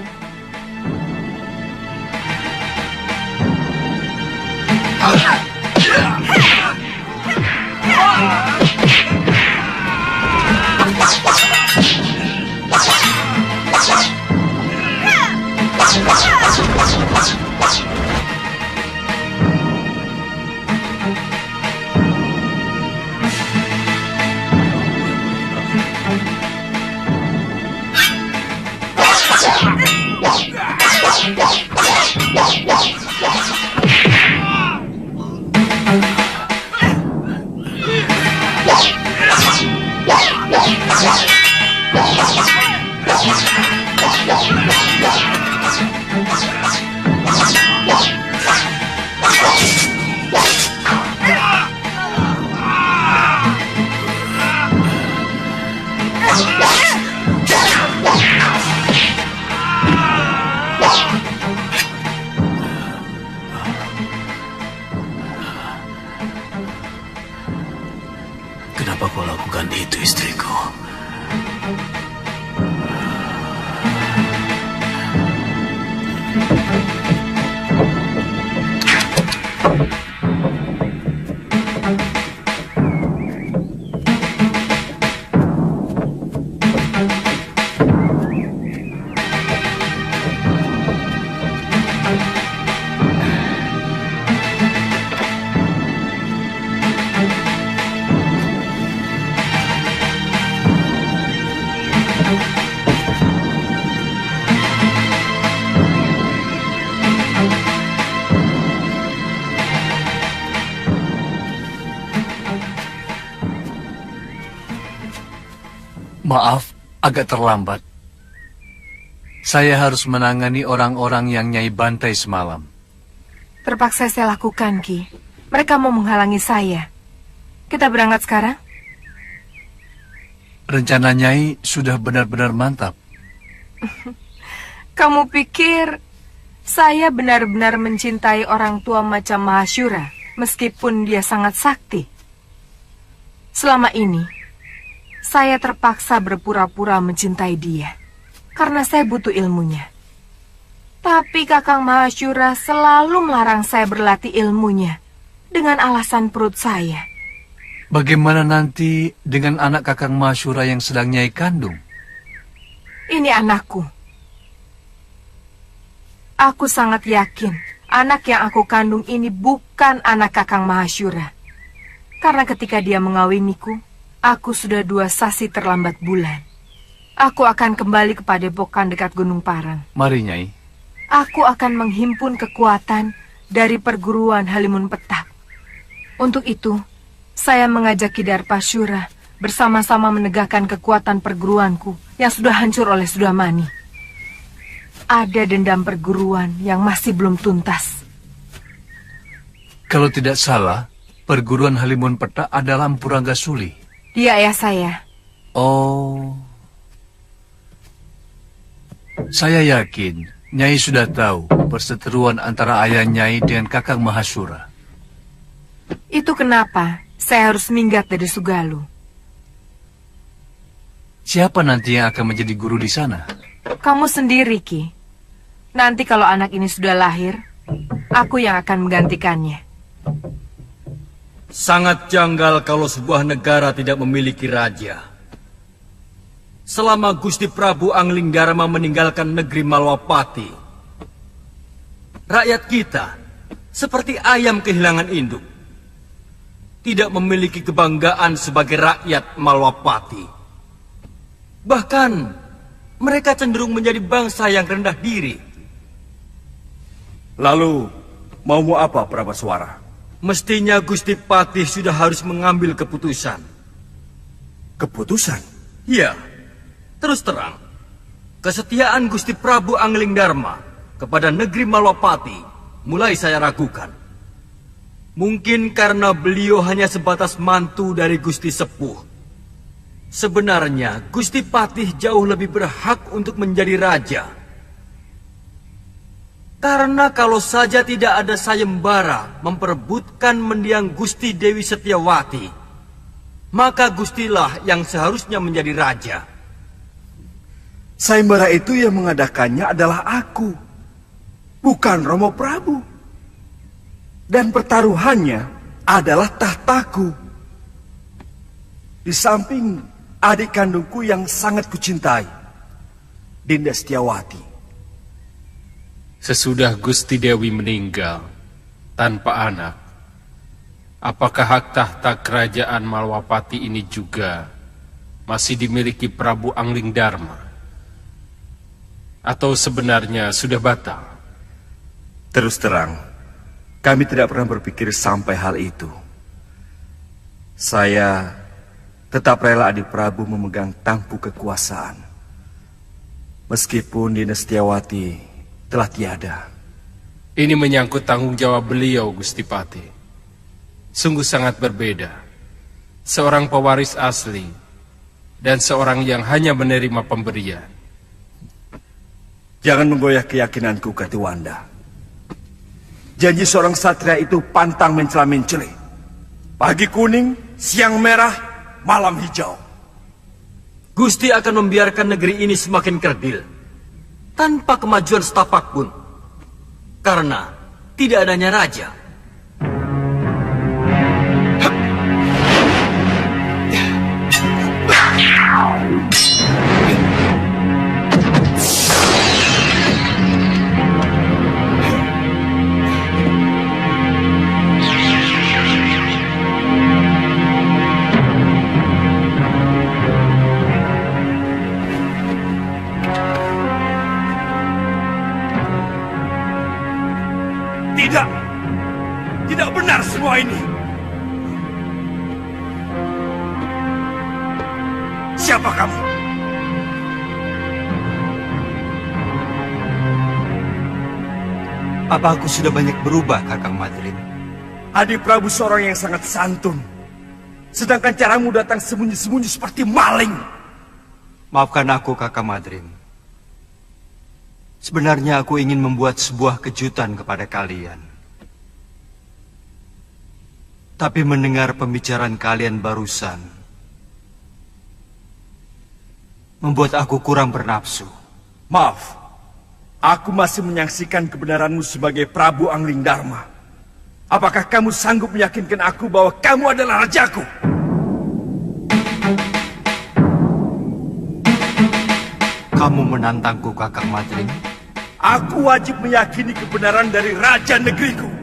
Kenapa kau lakukan itu, istriku? Maaf, agak terlambat. Saya harus menangani orang-orang yang Nyai bantai semalam. Terpaksa saya lakukan, Ki. Mereka mau menghalangi saya. Kita berangkat sekarang? Rencana Nyai sudah benar-benar mantap. Kamu pikir saya benar-benar mencintai orang tua macam Mahashura, meskipun dia sangat sakti? Selama ini, saya terpaksa berpura-pura mencintai dia, karena saya butuh ilmunya. Tapi Kakang Mahashura selalu melarang saya berlatih ilmunya, dengan alasan perut saya. Bagaimana nanti dengan anak Kakang Mahashura yang sedang Nyai kandung? Ini anakku. Aku sangat yakin anak yang aku kandung ini bukan anak Kakang Mahashura. Karena ketika dia mengawiniku, aku sudah 2 sasi terlambat bulan. Aku akan kembali ke Padepokan dekat Gunung Parang. Mari, Nyai. Aku akan menghimpun kekuatan dari perguruan Halimun Petak. Untuk itu, saya mengajak Ki Darpashura bersama-sama menegakkan kekuatan perguruanku yang sudah hancur oleh Sudamani. Ada dendam perguruan yang masih belum tuntas. Kalau tidak salah, perguruan Halimun Petak adalah Empu Ranggasuli. Dia ayah saya. Oh. Saya yakin Nyai sudah tahu perseteruan antara ayah Nyai dengan Kakang Mahashura. Itu kenapa saya harus minggat dari Sugalu. Siapa nanti yang akan menjadi guru di sana? Kamu sendiri, Ki. Nanti kalau anak ini sudah lahir, aku yang akan menggantikannya. Sangat janggal kalau sebuah negara tidak memiliki raja. Selama Gusti Prabu Anglingdarma meninggalkan negeri Malwapati, rakyat kita seperti ayam kehilangan induk. Tidak memiliki kebanggaan sebagai rakyat Malwapati. Bahkan mereka cenderung menjadi bangsa yang rendah diri. Lalu, maumu apa, Prabaswara? Mestinya Gusti Patih sudah harus mengambil keputusan. Keputusan? Ya, terus terang. Kesetiaan Gusti Prabu Anglingdarma kepada negeri Malwapati mulai saya ragukan. Mungkin karena beliau hanya sebatas mantu dari Gusti Sepuh. Sebenarnya Gusti Patih jauh lebih berhak untuk menjadi raja. Karena kalau saja tidak ada sayembara memperebutkan mendiang Gusti Dewi Setiawati, maka Gustilah yang seharusnya menjadi raja. Sayembara itu yang mengadakannya adalah aku, bukan Romo Prabu. Dan pertaruhannya adalah tahtaku. Di samping adik kandungku yang sangat kucintai, Dinda Setiawati. Sesudah Gusti Dewi meninggal tanpa anak, apakah hak tahta kerajaan Malwapati ini juga masih dimiliki Prabu Anglingdarma? Atau sebenarnya sudah batal? Terus terang, kami tidak pernah berpikir sampai hal itu. Saya tetap rela adik Prabu memegang tampuk kekuasaan. Meskipun Dinda Setiawati telah tiada. Ini menyangkut tanggung jawab beliau, Gusti Patih. Sungguh sangat berbeda. Seorang pewaris asli dan seorang yang hanya menerima pemberian. Jangan menggoyah keyakinanku, Katiwanda. Janji seorang satria itu pantang mencela-mencela. Pagi kuning, siang merah, malam hijau. Gusti akan membiarkan negeri ini semakin kerdil tanpa kemajuan setapak pun, karena tidak adanya raja. Tidak benar semua ini. Siapa kamu? Apa aku sudah banyak berubah, Kakang Madrim? Adik Prabu seorang yang sangat santun. Sedangkan caramu datang sembunyi-sembunyi seperti maling. Maafkan aku, Kakang Madrim. Sebenarnya aku ingin membuat sebuah kejutan kepada kalian. Tapi mendengar pembicaraan kalian barusan membuat aku kurang bernafsu. Maaf, aku masih menyaksikan kebenaranmu sebagai Prabu Anglingdarma. Apakah kamu sanggup meyakinkan aku bahwa kamu adalah rajaku? Kamu menantangku, Kakang Madrim? Aku wajib meyakini kebenaran dari raja negeriku.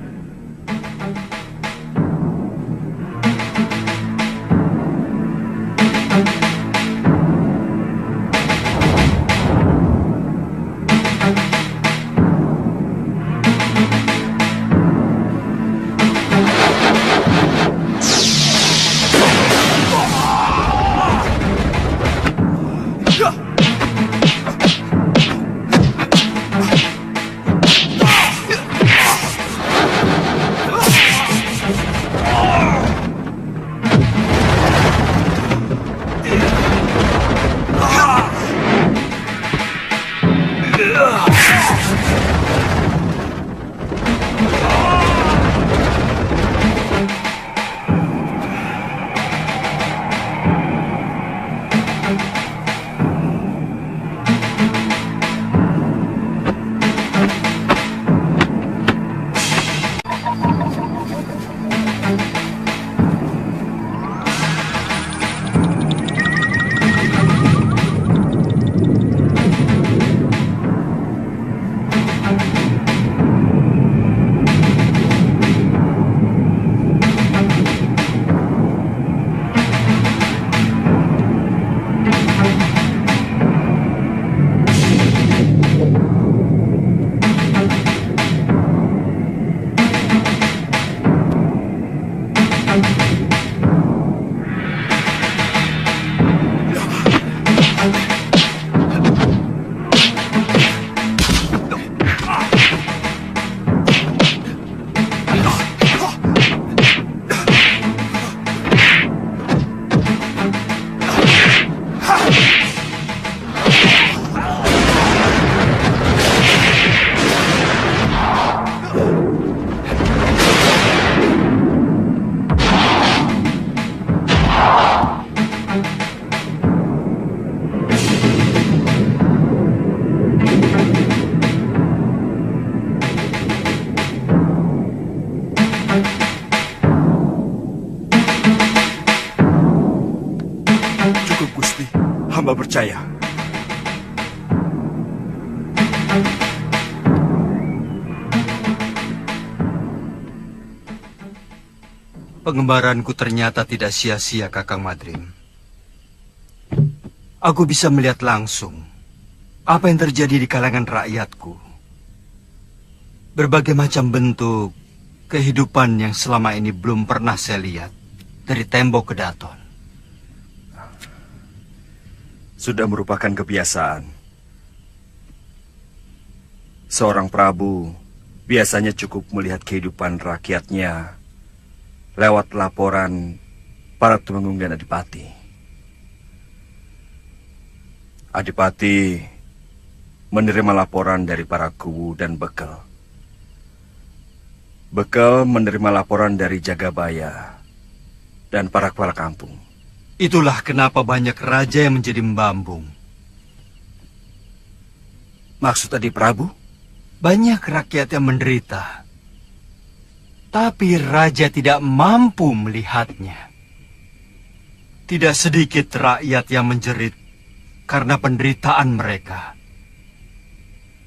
Cukup, Gusti. Hamba percaya. Pengembaranku ternyata tidak sia-sia, Kakang Madrim. Aku bisa melihat langsung apa yang terjadi di kalangan rakyatku. Berbagai macam bentuk kehidupan yang selama ini belum pernah saya lihat dari tembok ke daton. Sudah merupakan kebiasaan. Seorang prabu biasanya cukup melihat kehidupan rakyatnya lewat laporan para tumenggung dan adipati. Adipati menerima laporan dari para kuwu dan bekel. Bekel menerima laporan dari Jagabaya dan para kepala kampung. Itulah kenapa banyak raja yang menjadi membambung. Maksud Adi Prabu? Banyak rakyat yang menderita, tapi raja tidak mampu melihatnya. Tidak sedikit rakyat yang menjerit karena penderitaan mereka.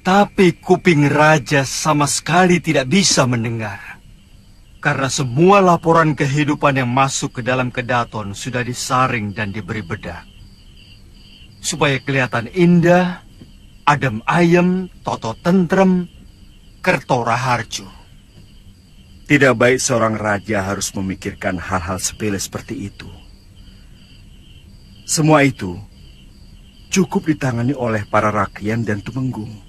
Tapi kuping raja sama sekali tidak bisa mendengar. Karena semua laporan kehidupan yang masuk ke dalam kedaton sudah disaring dan diberi bedak. Supaya kelihatan indah, adem ayem, toto tentrem, kerto raharjo. Tidak baik seorang raja harus memikirkan hal-hal sepele seperti itu. Semua itu cukup ditangani oleh para rakyat dan tumenggung.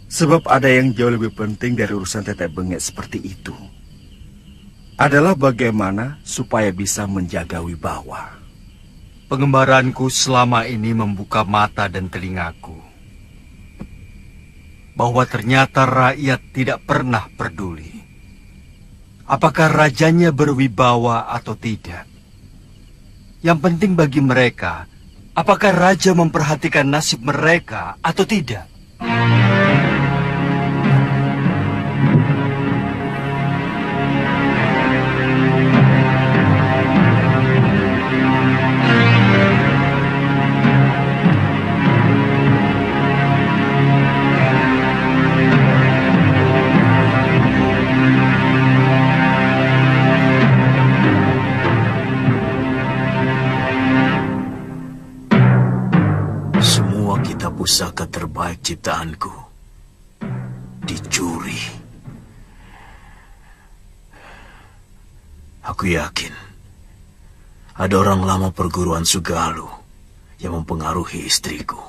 Sebab ada yang jauh lebih penting dari urusan tetek bengek seperti itu. Adalah bagaimana supaya bisa menjaga wibawa. Pengembaranku selama ini membuka mata dan telingaku. Bahwa ternyata rakyat tidak pernah peduli. Apakah rajanya berwibawa atau tidak? Yang penting bagi mereka, apakah raja memperhatikan nasib mereka atau tidak? Pusaka terbaik ciptaanku dicuri. Aku yakin ada orang lama perguruan Sugalu yang mempengaruhi istriku.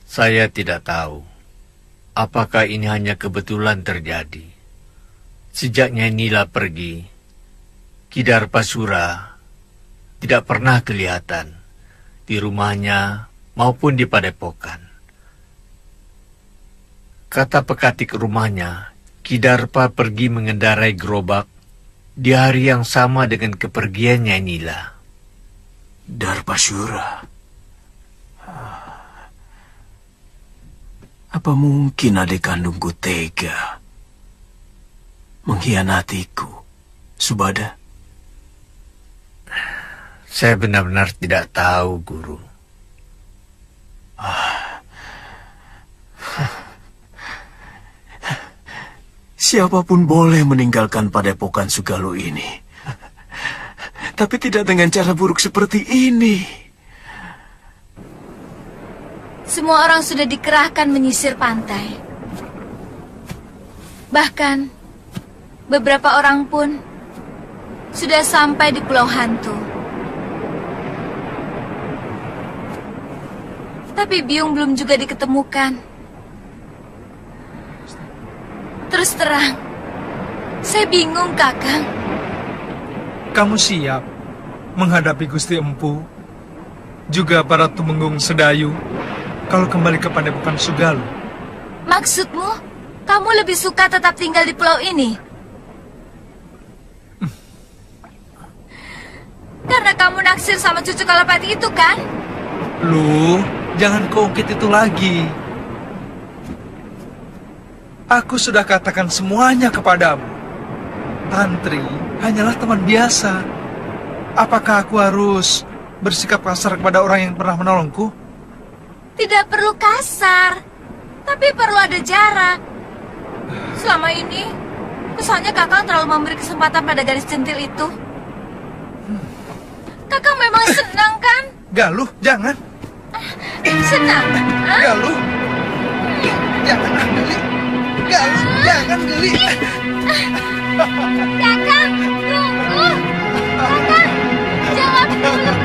Saya tidak tahu apakah ini hanya kebetulan terjadi. Sejak Nyai Nila pergi, Ki Darpasura tidak pernah kelihatan di rumahnya maupun di padepokan. Kata pekatik rumahnya, Ki Darpa pergi mengendarai gerobak di hari yang sama dengan kepergian Nyai Nila. Darpasura? Apa mungkin adik kandungku tega mengkhianatiku, Subada? Saya benar-benar tidak tahu, Guru. Siapapun boleh meninggalkan padepokan Sugalu ini. Tapi tidak dengan cara buruk seperti ini. Semua orang sudah dikerahkan menyisir pantai. Bahkan, beberapa orang pun sudah sampai di Pulau Hantu. Tapi Biung belum juga diketemukan. Terus terang, saya bingung, Kakang. Kamu siap menghadapi Gusti Empu, juga para tumenggung Sedayu, kalau kembali ke padepokan Sugalu? Maksudmu, kamu lebih suka tetap tinggal di pulau ini? Karena kamu naksir sama cucu Kalapati itu, kan? Lu, jangan keungkit itu lagi. Aku sudah katakan semuanya kepadamu. Tantri hanyalah teman biasa. Apakah aku harus bersikap kasar kepada orang yang pernah menolongku? Tidak perlu kasar, tapi perlu ada jarak. Selama ini, kesannya Kakang terlalu memberi kesempatan pada gadis centil itu. Kakang memang senang kan? Galuh, jangan. Senang? Galuh. Jangan, Geli. Galuh, jangan, Geli. Kakang, tunggu. Kakang, jawab dulu.